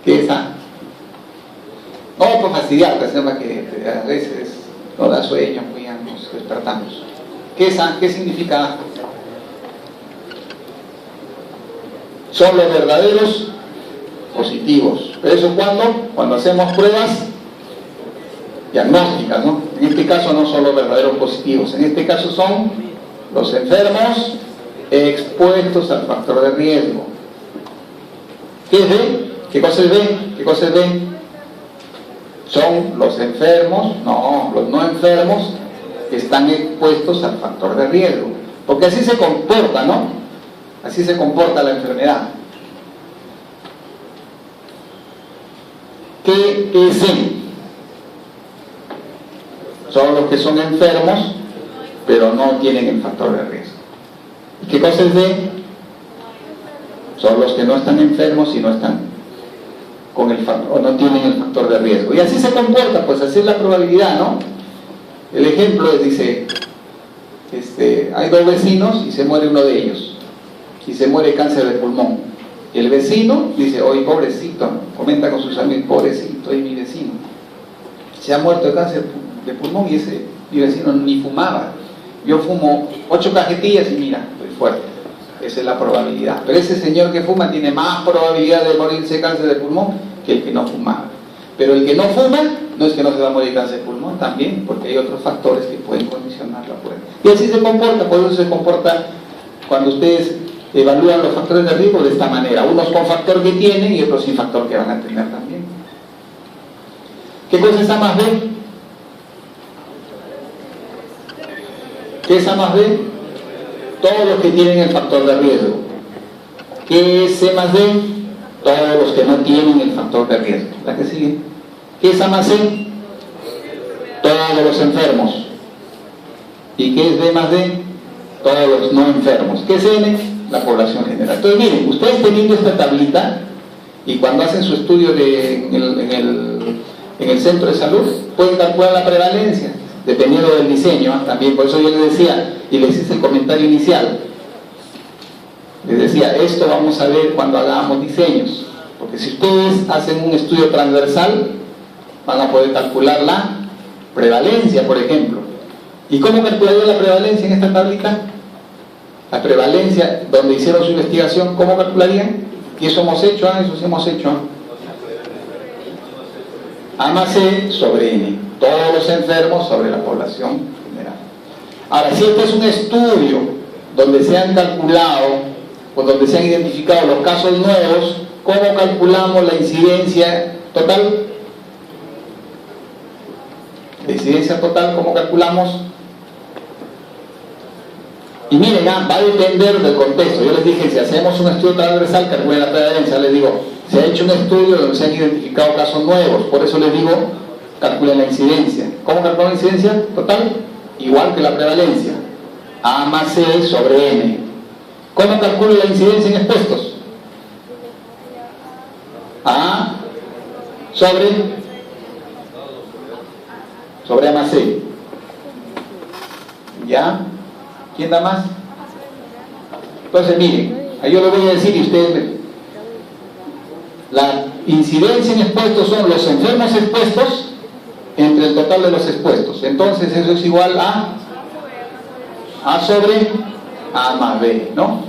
S1: ¿Qué es A? No por fastidiar, para que a veces no da sueño, pues ya nos despertamos. ¿Qué es A? ¿Qué significa A? Son los verdaderos positivos. ¿Pero eso cuándo? Cuando hacemos pruebas diagnósticas, ¿no? En este caso no son los verdaderos positivos, en este caso son los enfermos expuestos al factor de riesgo. ¿Qué es B? ¿Qué cosa es B? ¿Qué cosa es B? Son los enfermos, no, los no enfermos que están expuestos al factor de riesgo. Porque así se comporta, ¿no? Así se comporta la enfermedad. ¿Qué es C? Son los que son enfermos, pero no tienen el factor de riesgo. ¿Y qué cosa es D? Son los que no están enfermos y no están con el factor, o no tienen el factor de riesgo. Y así se comporta, pues así es la probabilidad, ¿no? El ejemplo es, dice, hay dos vecinos y se muere uno de ellos. Y se muere de cáncer de pulmón. Y el vecino dice, oye, pobrecito, comenta con sus amigos, pobrecito, es mi vecino. Se ha muerto de cáncer de pulmón y mi vecino ni fumaba. Yo fumo 8 cajetillas y mira, estoy fuerte. Esa es la probabilidad. Pero ese señor que fuma tiene más probabilidad de morirse de cáncer de pulmón que el que no fumaba. Pero el que no fuma, no es que no se va a morir de cáncer de pulmón también, porque hay otros factores que pueden condicionar la prueba. Y así se comporta, por eso se comporta cuando ustedes evalúan los factores de riesgo de esta manera. Unos con factor que tienen y otros sin factor que van a tener también. ¿Qué cosa es A más B? ¿Qué es A más B? Todos los que tienen el factor de riesgo. ¿Qué es C más D? Todos los que no tienen el factor de riesgo. ¿La que sigue? ¿Qué es A más C? Todos los enfermos. ¿Y qué es B más D? Todos los no enfermos. ¿Qué es N? La población general. Entonces miren, ustedes teniendo esta tablita y cuando hacen su estudio en el centro de salud, pueden calcular la prevalencia, dependiendo del diseño, también. Por eso yo les decía, y les hice el comentario inicial, les decía, esto vamos a ver cuando hagamos diseños, porque si ustedes hacen un estudio transversal, van a poder calcular la prevalencia, por ejemplo. ¿Y cómo calcularía la prevalencia en esta tablita? La prevalencia, donde hicieron su investigación, ¿cómo calcularían? Y eso hemos hecho, eso sí hemos hecho. A más C sobre N, todos los enfermos sobre la población general. Ahora, si este es un estudio donde se han calculado o donde se han identificado los casos nuevos, ¿cómo calculamos la incidencia total? La incidencia total, ¿cómo calculamos? Y miren, va a depender del contexto. Yo les dije, si hacemos un estudio transversal, calculen la prevalencia. Les digo, se ha hecho un estudio donde se han identificado casos nuevos, por eso les digo, calculen la incidencia. ¿Cómo calculan la incidencia total? Igual que la prevalencia. A más C sobre N. ¿Cómo calculo la incidencia en expuestos? A sobre A más C. ¿Ya? ¿Quién da más? Entonces miren, ahí yo lo voy a decir y ustedes ven. La incidencia en expuestos son los enfermos expuestos entre el total de los expuestos. Entonces eso es igual a A sobre A más B, ¿no?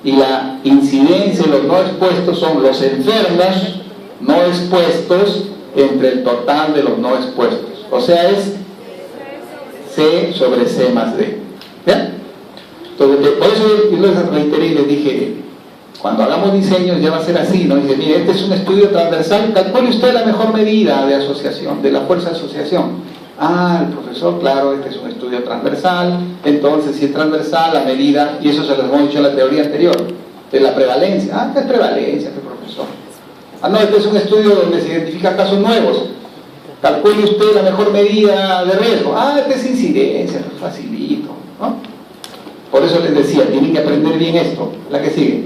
S1: Y la incidencia de los no expuestos son los enfermos no expuestos entre el total de los no expuestos. O sea, es C sobre C más D. ¿Ya? Entonces, por eso yo les reiteré y les dije, cuando hagamos diseños ya va a ser así, ¿no? Dice, mire, este es un estudio transversal, calcule usted la mejor medida de asociación, de la fuerza de asociación. Ah, el profesor, claro, este es un estudio transversal, entonces si es transversal, la medida, y eso se les hemos dicho en la teoría anterior, de la prevalencia. Ah, ¿qué es prevalencia, qué profesor? Ah, no, este es un estudio donde se identifican casos nuevos. Calcule usted la mejor medida de riesgo. Ah, este es incidencia, facilito, ¿no? Por eso les decía, tienen que aprender bien esto, la que sigue.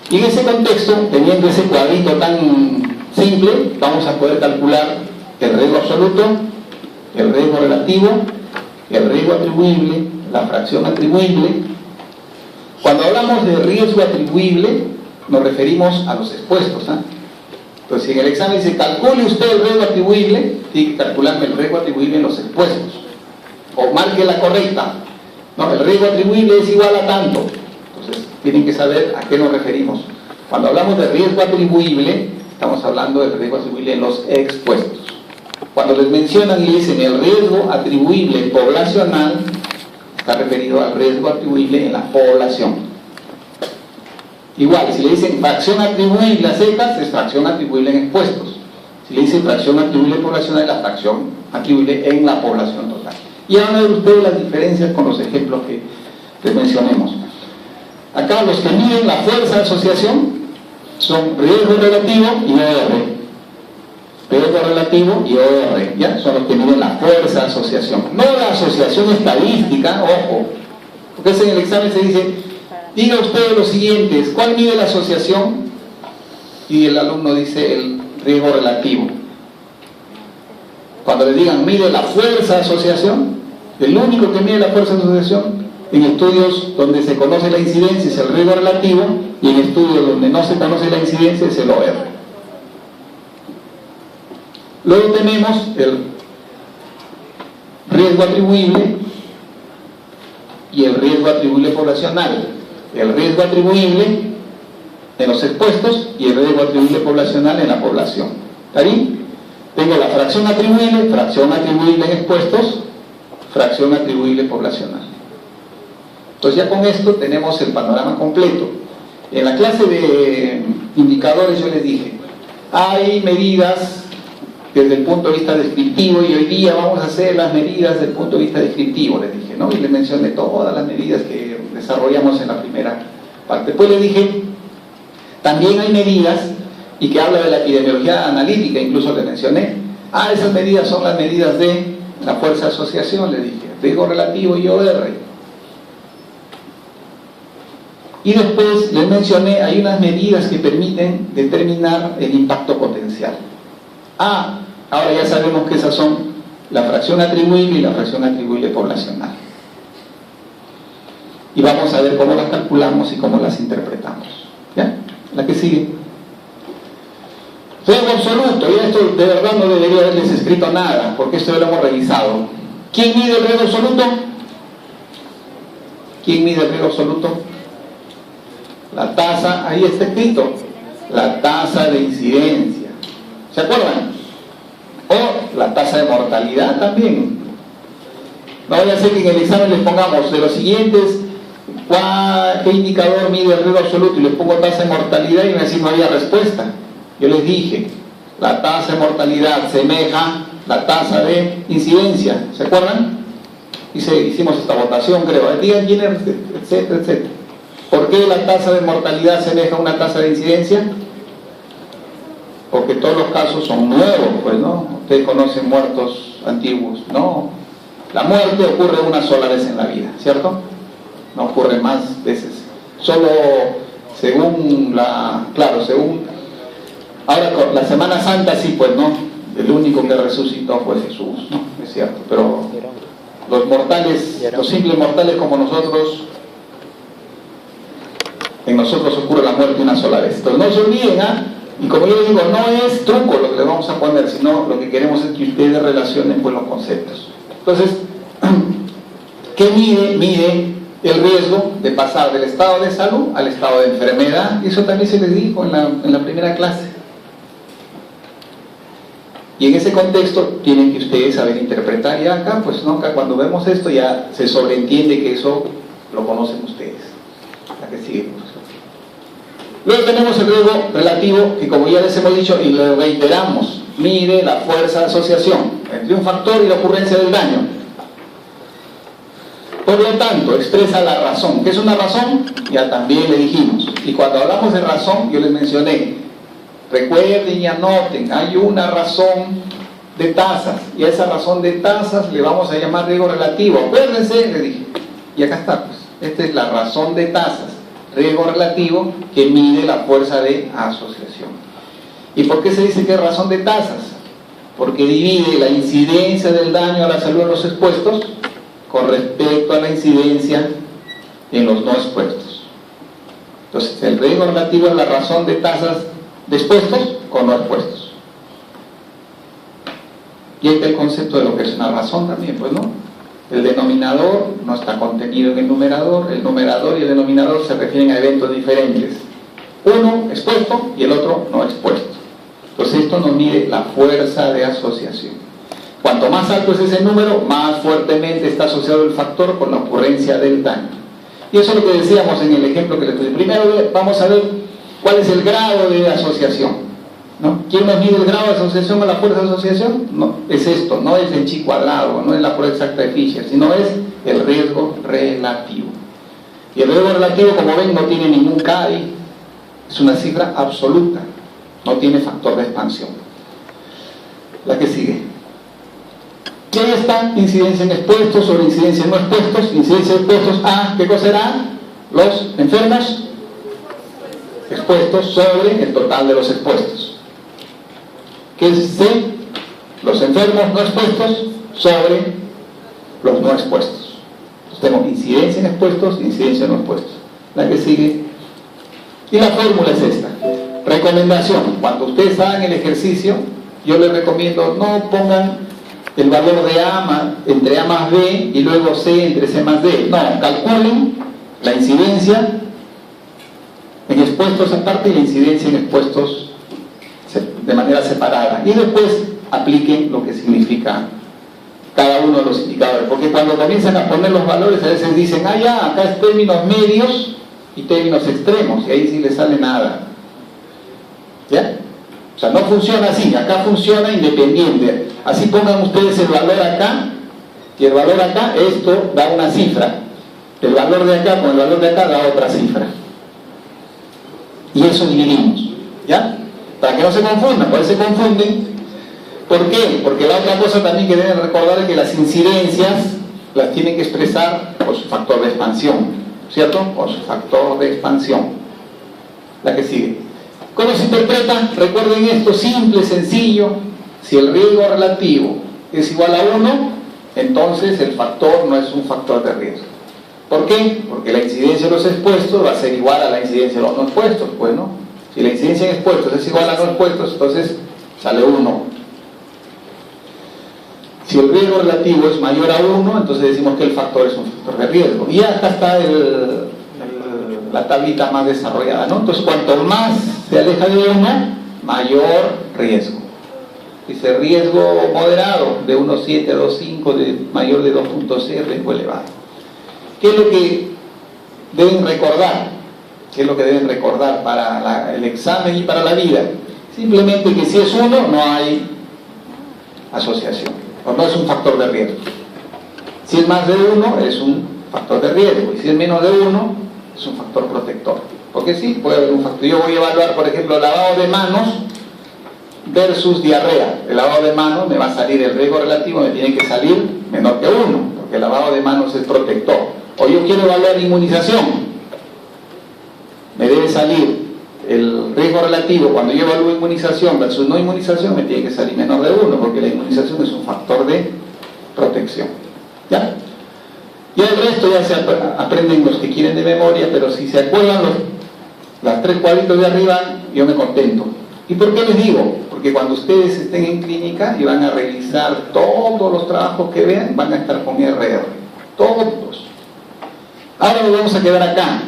S1: Y en ese contexto, teniendo ese cuadrito tan simple, vamos a poder calcular el riesgo absoluto, el riesgo relativo el riesgo atribuible, la fracción atribuible. Cuando hablamos de riesgo atribuible, nos referimos a los expuestos, ¿eh? Entonces, si en el examen dice, calcule usted el riesgo atribuible, tiene que calcularme el riesgo atribuible en los expuestos. O marque la correcta. No, el riesgo atribuible es igual a tanto. Entonces, tienen que saber a qué nos referimos. Cuando hablamos de riesgo atribuible, estamos hablando del riesgo atribuible en los expuestos. Cuando les mencionan y dicen el riesgo atribuible poblacional, está referido al riesgo atribuible en la población. Igual, si le dicen fracción atribuible a secas, es fracción atribuible en expuestos. Si le dicen fracción atribuible poblacional, es la fracción atribuible en la población total. Y van a ver ustedes las diferencias con los ejemplos que les mencionemos. Acá los que miden la fuerza de asociación son riesgo relativo y OR. Riesgo relativo y OR, ¿ya? Son los que miden la fuerza de asociación. No la asociación estadística, ojo. Porque en el examen se dice, diga usted los siguientes, ¿cuál mide la asociación? Y el alumno dice el riesgo relativo. Cuando le digan, mide la fuerza de asociación, el único que mide la fuerza de asociación en estudios donde se conoce la incidencia es el riesgo relativo, y en estudios donde no se conoce la incidencia es el OR. Luego tenemos el riesgo atribuible y el riesgo atribuible poblacional. El riesgo atribuible en los expuestos y el riesgo atribuible poblacional en la población. ¿Está bien? Tengo la fracción atribuible en expuestos, fracción atribuible poblacional. Entonces ya con esto tenemos el panorama completo. En la clase de indicadores yo les dije, hay medidas desde el punto de vista descriptivo y hoy día vamos a hacer las medidas desde el punto de vista descriptivo, les dije, ¿no? Y les mencioné todas las medidas que desarrollamos en la primera parte. Después les dije, también hay medidas, y que habla de la epidemiología analítica, incluso les mencioné, esas medidas son las medidas de la fuerza de asociación, les dije, riesgo relativo y OR. Y después les mencioné, hay unas medidas que permiten determinar el impacto potencial. Ahora ya sabemos que esas son la fracción atribuible y la fracción atribuible poblacional. Y vamos a ver cómo las calculamos y cómo las interpretamos. ¿Ya? La que sigue. Riesgo absoluto, y esto de verdad no debería haberles escrito nada, porque esto ya lo hemos revisado. ¿Quién mide el riesgo absoluto? ¿Quién mide el riesgo absoluto? La tasa, ahí está escrito, la tasa de incidencia. ¿Se acuerdan? O la tasa de mortalidad también. No vaya a ser que en el examen les pongamos de los siguientes, ¿qué indicador mide el riesgo absoluto? Y les pongo tasa de mortalidad y me decís no había respuesta. Yo les dije, la tasa de mortalidad semeja la tasa de incidencia. ¿Se acuerdan? Hicimos esta votación, creo. Digan quién es, etcétera, etcétera. ¿Por qué la tasa de mortalidad semeja una tasa de incidencia? Porque todos los casos son nuevos, pues, ¿no? Ustedes conocen muertos antiguos, ¿no? La muerte ocurre una sola vez en la vida, ¿cierto? No ocurre más veces. Solo según ahora con la Semana Santa sí, pues, ¿no? El único que resucitó fue Jesús, ¿no? Es cierto, pero los mortales, los simples mortales como nosotros, en nosotros ocurre la muerte una sola vez. Entonces no se olviden, y como yo les digo, no es truco lo que le vamos a poner, sino lo que queremos es que ustedes relacionen pues los conceptos. Entonces, ¿qué mide? Mide el riesgo de pasar del estado de salud al estado de enfermedad. Eso también se les dijo en la primera clase. Y en ese contexto tienen que ustedes saber interpretar, y acá, pues no, acá cuando vemos esto ya se sobreentiende que eso lo conocen ustedes. La que sigue. Luego tenemos el riesgo relativo, que como ya les hemos dicho y lo reiteramos, mide la fuerza de asociación entre un factor y la ocurrencia del daño. Por lo tanto, expresa la razón. ¿Qué es una razón? Ya también le dijimos. Y cuando hablamos de razón, yo les mencioné, recuerden y anoten, hay una razón de tasas, y a esa razón de tasas le vamos a llamar riesgo relativo. Acuérdense, le dije, y acá está, pues, esta es la razón de tasas, riesgo relativo que mide la fuerza de asociación. ¿Y por qué se dice que es razón de tasas? Porque divide la incidencia del daño a la salud en los expuestos con respecto a la incidencia en los no expuestos. Entonces, el riesgo relativo es la razón de tasas de expuestos con no expuestos. Y ahí está el concepto de lo que es una razón también, pues, ¿no? El denominador no está contenido en el numerador y el denominador se refieren a eventos diferentes. Uno expuesto y el otro no expuesto. Entonces esto nos mide la fuerza de asociación. Cuanto más alto es ese número, más fuertemente está asociado el factor con la ocurrencia del daño. Y eso es lo que decíamos en el ejemplo que les puse. Primero vamos a ver cuál es el grado de asociación, ¿no? ¿Quién nos mide el grado de asociación a la fuerza de asociación? No, es esto, no es el chi cuadrado, no es la prueba exacta de Fisher, sino es el riesgo relativo. Y el riesgo relativo, como ven, no tiene ningún CAI, es una cifra absoluta, no tiene factor de expansión. La que sigue. Y ahí está, incidencia en expuestos sobre incidencia en no expuestos. Incidencia en expuestos a, ¿qué cosa será? Los enfermos expuestos sobre el total de los expuestos. ¿Qué es C? Los enfermos no expuestos sobre los no expuestos. Entonces tenemos incidencia en expuestos, incidencia en no expuestos. La que sigue. Y la fórmula es esta. Recomendación. Cuando ustedes hagan el ejercicio, yo les recomiendo no pongan el valor de A entre A más B y luego C entre C más D. No, calculen la incidencia en expuestos aparte y la incidencia en expuestos de manera separada. Y después apliquen lo que significa cada uno de los indicadores. Porque cuando comienzan a poner los valores, a veces dicen, ah, ya, acá es términos medios y términos extremos, y ahí sí les sale nada. ¿Ya? O sea, no funciona así, acá funciona independiente. Así pongan ustedes el valor acá y el valor acá, esto da una cifra. El valor de acá con el valor de acá da otra cifra. Y eso dividimos, ¿ya? Para que no se confundan, por eso se confunden. ¿Por qué? Porque la otra cosa también que deben recordar es que las incidencias las tienen que expresar por su factor de expansión, ¿cierto? Por su factor de expansión. La que sigue. ¿Cómo se interpreta? Recuerden esto, simple, sencillo. Si el riesgo relativo es igual a 1, entonces el factor no es un factor de riesgo. ¿Por qué? Porque la incidencia de los expuestos va a ser igual a la incidencia de los no expuestos. Pues, ¿no? Si la incidencia en expuestos es igual a no expuestos, entonces sale 1. Si el riesgo relativo es mayor a 1, entonces decimos que el factor es un factor de riesgo. Y acá está la tablita más desarrollada, ¿no? Entonces, cuanto más se aleja de 1, mayor riesgo. Dice riesgo moderado, de 1,7 a 2,5, de mayor de 2,6, riesgo elevado. ¿Qué es lo que deben recordar? ¿Qué es lo que deben recordar para el examen y para la vida? Simplemente que si es 1, no hay asociación, o no es un factor de riesgo. Si es más de 1, es un factor de riesgo, y si es menos de 1, es un factor protector. Porque sí, puede haber un factor. Yo voy a evaluar, por ejemplo, lavado de manos versus diarrea. El lavado de manos me va a salir el riesgo relativo, me tiene que salir menor que 1, porque el lavado de manos es protector. O yo quiero evaluar inmunización, me debe salir el riesgo relativo cuando yo evalúo inmunización versus no inmunización, me tiene que salir menor de 1, porque la inmunización es un factor de protección. ¿Ya? Y el resto ya se aprenden los que quieren de memoria, pero si se acuerdan las 3 cuadritos de arriba, yo me contento. ¿Y por qué les digo? Porque cuando ustedes estén en clínica y van a revisar todos los trabajos que vean, van a estar con RR. Todos. Ahora nos vamos a quedar acá.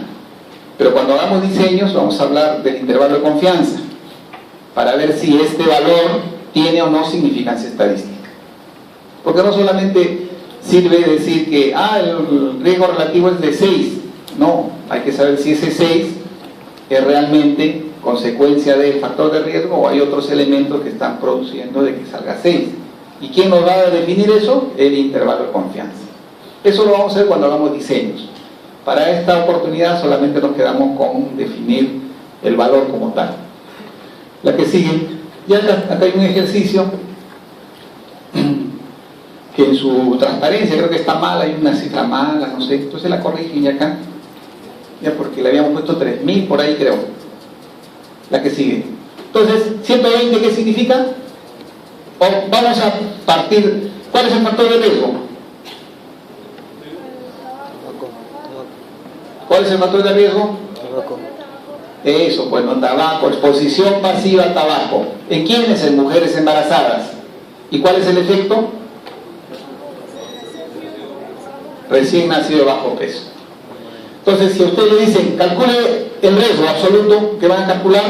S1: Pero cuando hagamos diseños, vamos a hablar del intervalo de confianza, para ver si este valor tiene o no significancia estadística. Porque no solamente sirve decir que el riesgo relativo es de 6. No, hay que saber si ese 6 es realmente consecuencia del factor de riesgo o hay otros elementos que están produciendo de que salga 6. ¿Y quién nos va a definir eso? El intervalo de confianza. Eso lo vamos a ver cuando hagamos diseños. Para esta oportunidad solamente nos quedamos con definir el valor como tal. La que sigue, ya acá hay un ejercicio que en su transparencia creo que está mal, hay una cifra mala, no sé, entonces la corrigen acá, ya porque le habíamos puesto 3.000 por ahí creo. La que sigue. Entonces, 120, ¿qué significa? O vamos a partir, ¿cuál es el factor de riesgo? ¿Cuál es el factor de riesgo?
S2: Tabaco.
S1: Eso, bueno, tabaco, exposición pasiva al tabaco. ¿En quiénes? En mujeres embarazadas. ¿Y cuál es el efecto? Recién nacido de bajo peso. Entonces, si a usted le dicen, calcule el riesgo absoluto, ¿qué van a calcular?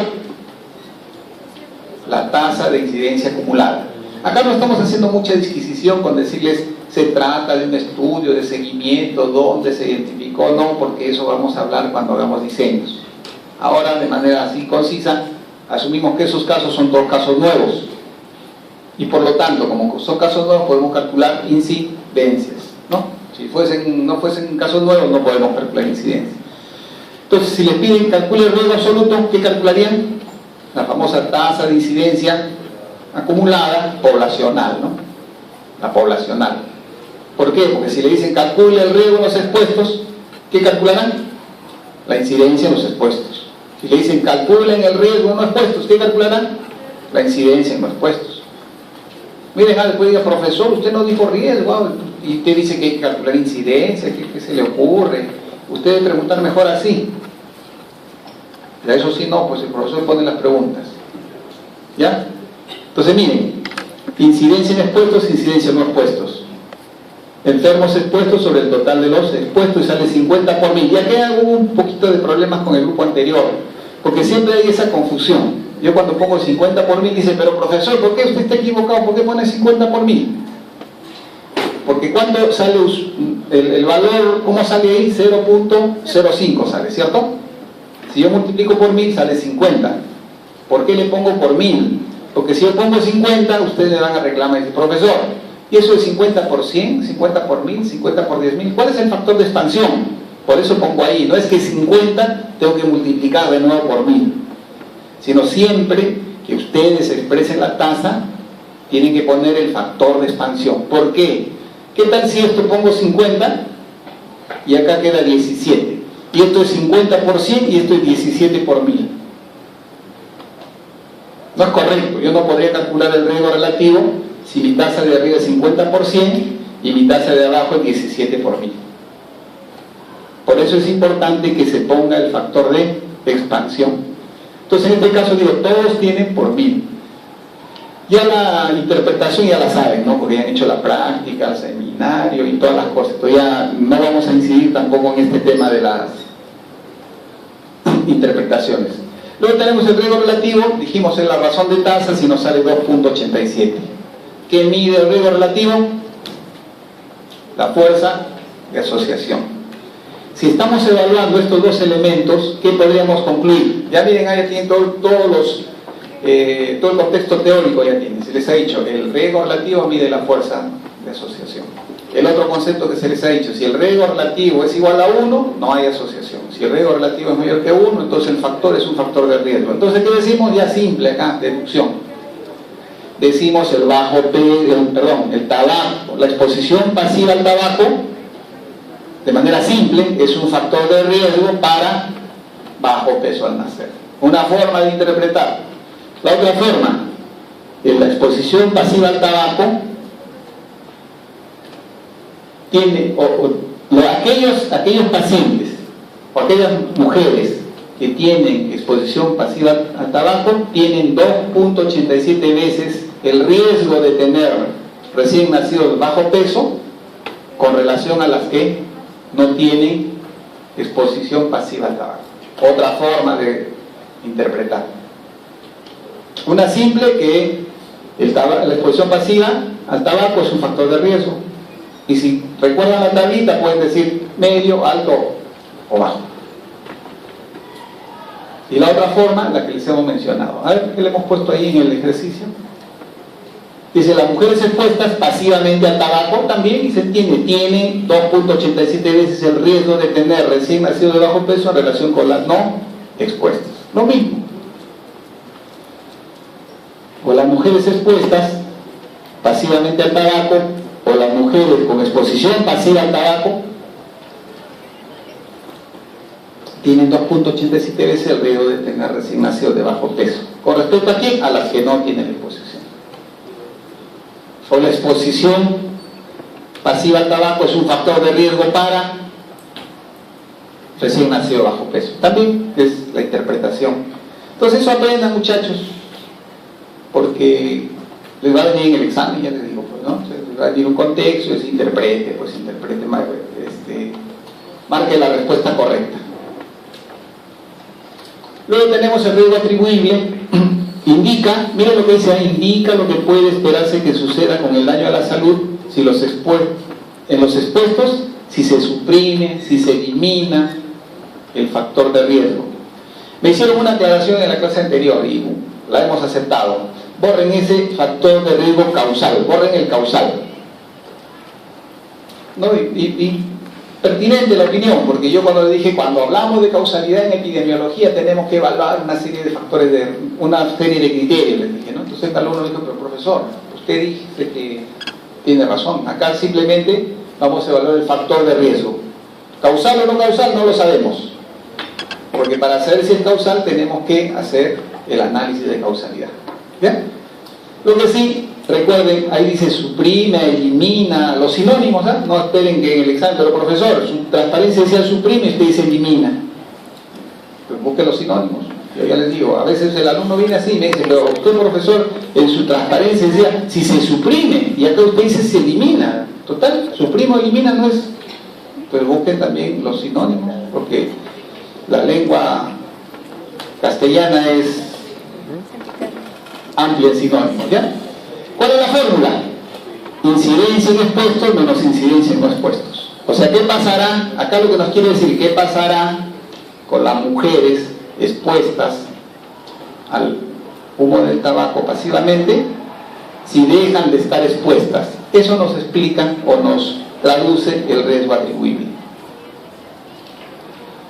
S1: La tasa de incidencia acumulada. Acá no estamos haciendo mucha disquisición con decirles, se trata de un estudio de seguimiento, dónde se identificó, no, porque eso vamos a hablar cuando hagamos diseños. Ahora, de manera así concisa, asumimos que esos casos son todos casos nuevos. Y por lo tanto, como son casos nuevos, podemos calcular incidencias, ¿no? Si no fuesen casos nuevos, no podemos calcular incidencias. Entonces, si les piden calcule el riesgo absoluto, ¿qué calcularían? La famosa tasa de incidencia acumulada poblacional, ¿no? La poblacional. ¿Por qué? Porque si le dicen calcule el riesgo en los expuestos, ¿qué calcularán? La incidencia en los expuestos. Si le dicen calculen el riesgo en los expuestos, ¿qué calcularán? La incidencia en los expuestos. Miren, después diga, profesor, usted no dijo riesgo, y usted dice que hay que calcular incidencia, ¿qué se le ocurre? Usted debe preguntar mejor así. Ya eso sí no, pues el profesor pone las preguntas. ¿Ya? Entonces miren, incidencia en expuestos, incidencia en no expuestos. Enfermos expuestos sobre el total de los expuestos y sale 50 por 1000. Ya que hubo un poquito de problemas con el grupo anterior, porque siempre hay esa confusión. Yo cuando pongo 50 por 1000 dice, pero profesor, ¿por qué usted está equivocado? ¿Por qué pone 50 por 1000? Porque cuando sale el valor, ¿cómo sale ahí? 0.05 sale, ¿cierto? Si yo multiplico por 1000 sale 50. ¿Por qué le pongo por 1000? Porque si yo pongo 50, ustedes me van a reclamar y dicen, profesor, ¿y eso es 50 por 100, 50 por 1000, 50 por 10.000? ¿Cuál es el factor de expansión? Por eso pongo ahí, no es que 50 tengo que multiplicar de nuevo por 1000, sino siempre que ustedes expresen la tasa, tienen que poner el factor de expansión. ¿Por qué? ¿Qué tal si esto pongo 50 y acá queda 17? Y esto es 50 por 100 y esto es 17 por 1000. No es correcto, yo no podría calcular el riesgo relativo si mi tasa de arriba es 50 por 100 y mi tasa de abajo es 17 por 1000. Por eso es importante que se ponga el factor de expansión. Entonces en este caso digo, todos tienen por 1000. Ya la interpretación ya la saben, ¿no? Porque ya han hecho la práctica, el seminario y todas las cosas. Entonces ya no vamos a incidir tampoco en este tema de las interpretaciones. Luego tenemos el riesgo relativo, dijimos en la razón de tasas y nos sale 2.87. ¿Qué mide el riesgo relativo? La fuerza de asociación. Si estamos evaluando estos dos elementos, ¿qué podríamos concluir? Ya miren, ahí tienen todo el contexto teórico ya tienen. Se les ha dicho, el riesgo relativo mide la fuerza de asociación. El otro concepto que se les ha dicho, si el riesgo relativo es igual a 1, no hay asociación. Si el riesgo relativo es mayor que 1, entonces el factor es un factor de riesgo. Entonces, ¿qué decimos? Ya simple acá, deducción. Decimos el tabaco, la exposición pasiva al tabaco, de manera simple, es un factor de riesgo para bajo peso al nacer. Una forma de interpretar. La otra forma, la exposición pasiva al tabaco tiene, aquellos pacientes o aquellas mujeres que tienen exposición pasiva al tabaco tienen 2.87 veces el riesgo de tener recién nacidos bajo peso con relación a las que no tienen exposición pasiva al tabaco. Otra forma de interpretar. Una simple que la exposición pasiva al tabaco es un factor de riesgo. Y si recuerdan la tablita, pueden decir medio, alto o bajo. Y la otra forma, la que les hemos mencionado. A ver, ¿qué le hemos puesto ahí en el ejercicio? Dice, las mujeres expuestas pasivamente al tabaco también, y se entiende, tienen 2.87 veces el riesgo de tener recién nacidos de bajo peso en relación con las no expuestas. Lo mismo. O las mujeres expuestas pasivamente al tabaco, o las mujeres con exposición pasiva al tabaco, tienen 2.87 veces el riesgo de tener recién nacidos de bajo peso. ¿Con respecto a quién? A las que no tienen exposición. O la exposición pasiva al tabaco es un factor de riesgo para recién nacido bajo peso. También es la interpretación. Entonces eso aprendan, muchachos, porque les va a venir en el examen, ya les digo, pues, ¿no? Les va a venir un contexto y se interprete, marque la respuesta correcta. Luego tenemos el riesgo atribuible. Indica, miren lo que dice ahí, indica lo que puede esperarse que suceda con el daño a la salud si en los expuestos, si se suprime, si se elimina el factor de riesgo. Me hicieron una aclaración en la clase anterior y la hemos aceptado. Borren ese factor de riesgo causal, borren el causal. ¿No? Y pertinente la opinión, porque yo cuando le dije, cuando hablamos de causalidad en epidemiología tenemos que evaluar una serie de factores, una serie de criterios, les dije, ¿no? Entonces el alumno dijo, pero profesor, usted dice que tiene razón, acá simplemente vamos a evaluar el factor de riesgo. ¿Causal o no causal? No lo sabemos, porque para saber si es causal tenemos que hacer el análisis de causalidad. ¿Bien? Lo que sí, recuerden, ahí dice suprime, elimina, los sinónimos, ¿eh? No esperen que en el examen, pero profesor, su transparencia decía suprime, usted dice elimina. Pues busque los sinónimos. Yo ya les digo, a veces el alumno viene así y me dice, pero usted, profesor, en su transparencia decía, si se suprime, y acá usted dice se elimina. Total, suprime o elimina no es. Pues busquen también los sinónimos, porque la lengua castellana es amplia en sinónimos, ¿ya? ¿Cuál es la fórmula? Incidencia en expuestos menos incidencia en no expuestos. O sea, ¿qué pasará? Acá lo que nos quiere decir, ¿qué pasará con las mujeres expuestas al humo del tabaco pasivamente si dejan de estar expuestas? Eso nos explica o nos traduce el riesgo atribuible.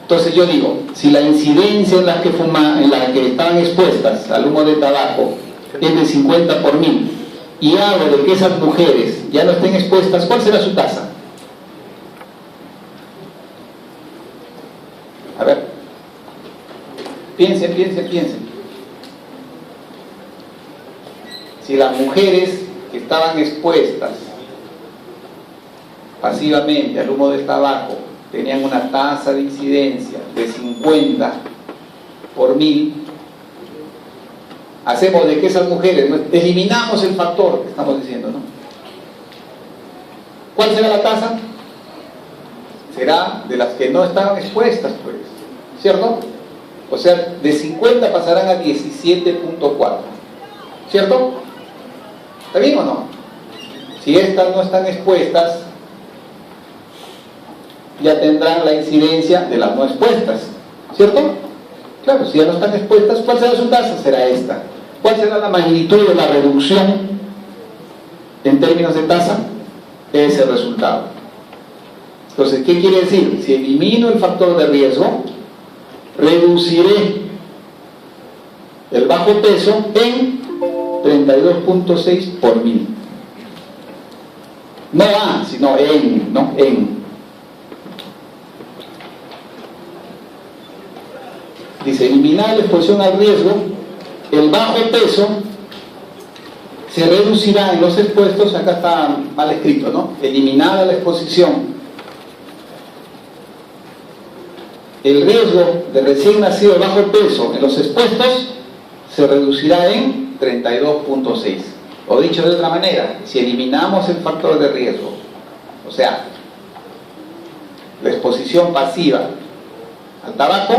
S1: Entonces yo digo, si la incidencia en la que estaban expuestas al humo de tabaco es de 50 por 1000 y hago de que esas mujeres ya no estén expuestas, ¿cuál será su tasa? A ver, piensen. Si las mujeres que estaban expuestas pasivamente al humo del tabaco tenían una tasa de incidencia de 50 por 1000, hacemos de que esas mujeres, eliminamos el factor que estamos diciendo, ¿no? ¿Cuál será la tasa? Será de las que no estaban expuestas, pues, ¿cierto? O sea, de 50 pasarán a 17.4, ¿cierto? ¿Está bien o no? Si estas no están expuestas, ya tendrán la incidencia de las no expuestas, ¿cierto? Claro, si ya no están expuestas, ¿cuál será su tasa? Será esta. ¿Cuál será la magnitud de la reducción en términos de tasa? Ese resultado. Entonces, ¿qué quiere decir? Si elimino el factor de riesgo, reduciré el bajo peso en 32.6 por 1000. No A, sino en. Dice, eliminar la exposición al riesgo, el bajo peso se reducirá en los expuestos, acá está mal escrito, ¿no? Eliminada la exposición. El riesgo de recién nacido de bajo peso en los expuestos se reducirá en 32.6. O dicho de otra manera, si eliminamos el factor de riesgo, o sea, la exposición pasiva al tabaco,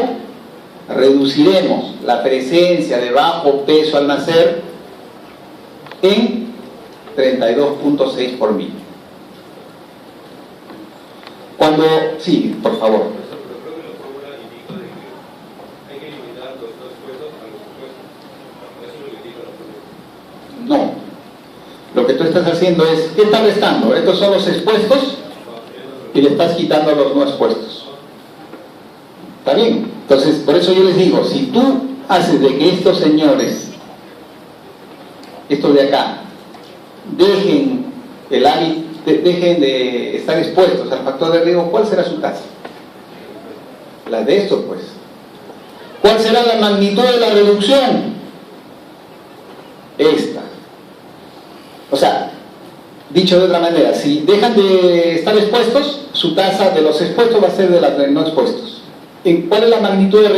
S1: reduciremos la presencia de bajo peso al nacer en 32.6 por 1000. Cuando, sí, por favor. No. Lo que tú estás haciendo es, ¿qué estás restando? Estos son los expuestos y le estás quitando a los no expuestos. ¿Está bien? Entonces, por eso yo les digo, si tú haces de que estos señores, estos de acá, dejen de estar expuestos al factor de riesgo, ¿cuál será su tasa? La de estos, pues. ¿Cuál será la magnitud de la reducción? Esta. O sea, dicho de otra manera, si dejan de estar expuestos, su tasa de los expuestos va a ser de las de no expuestos. ¿Cuál es la magnitud de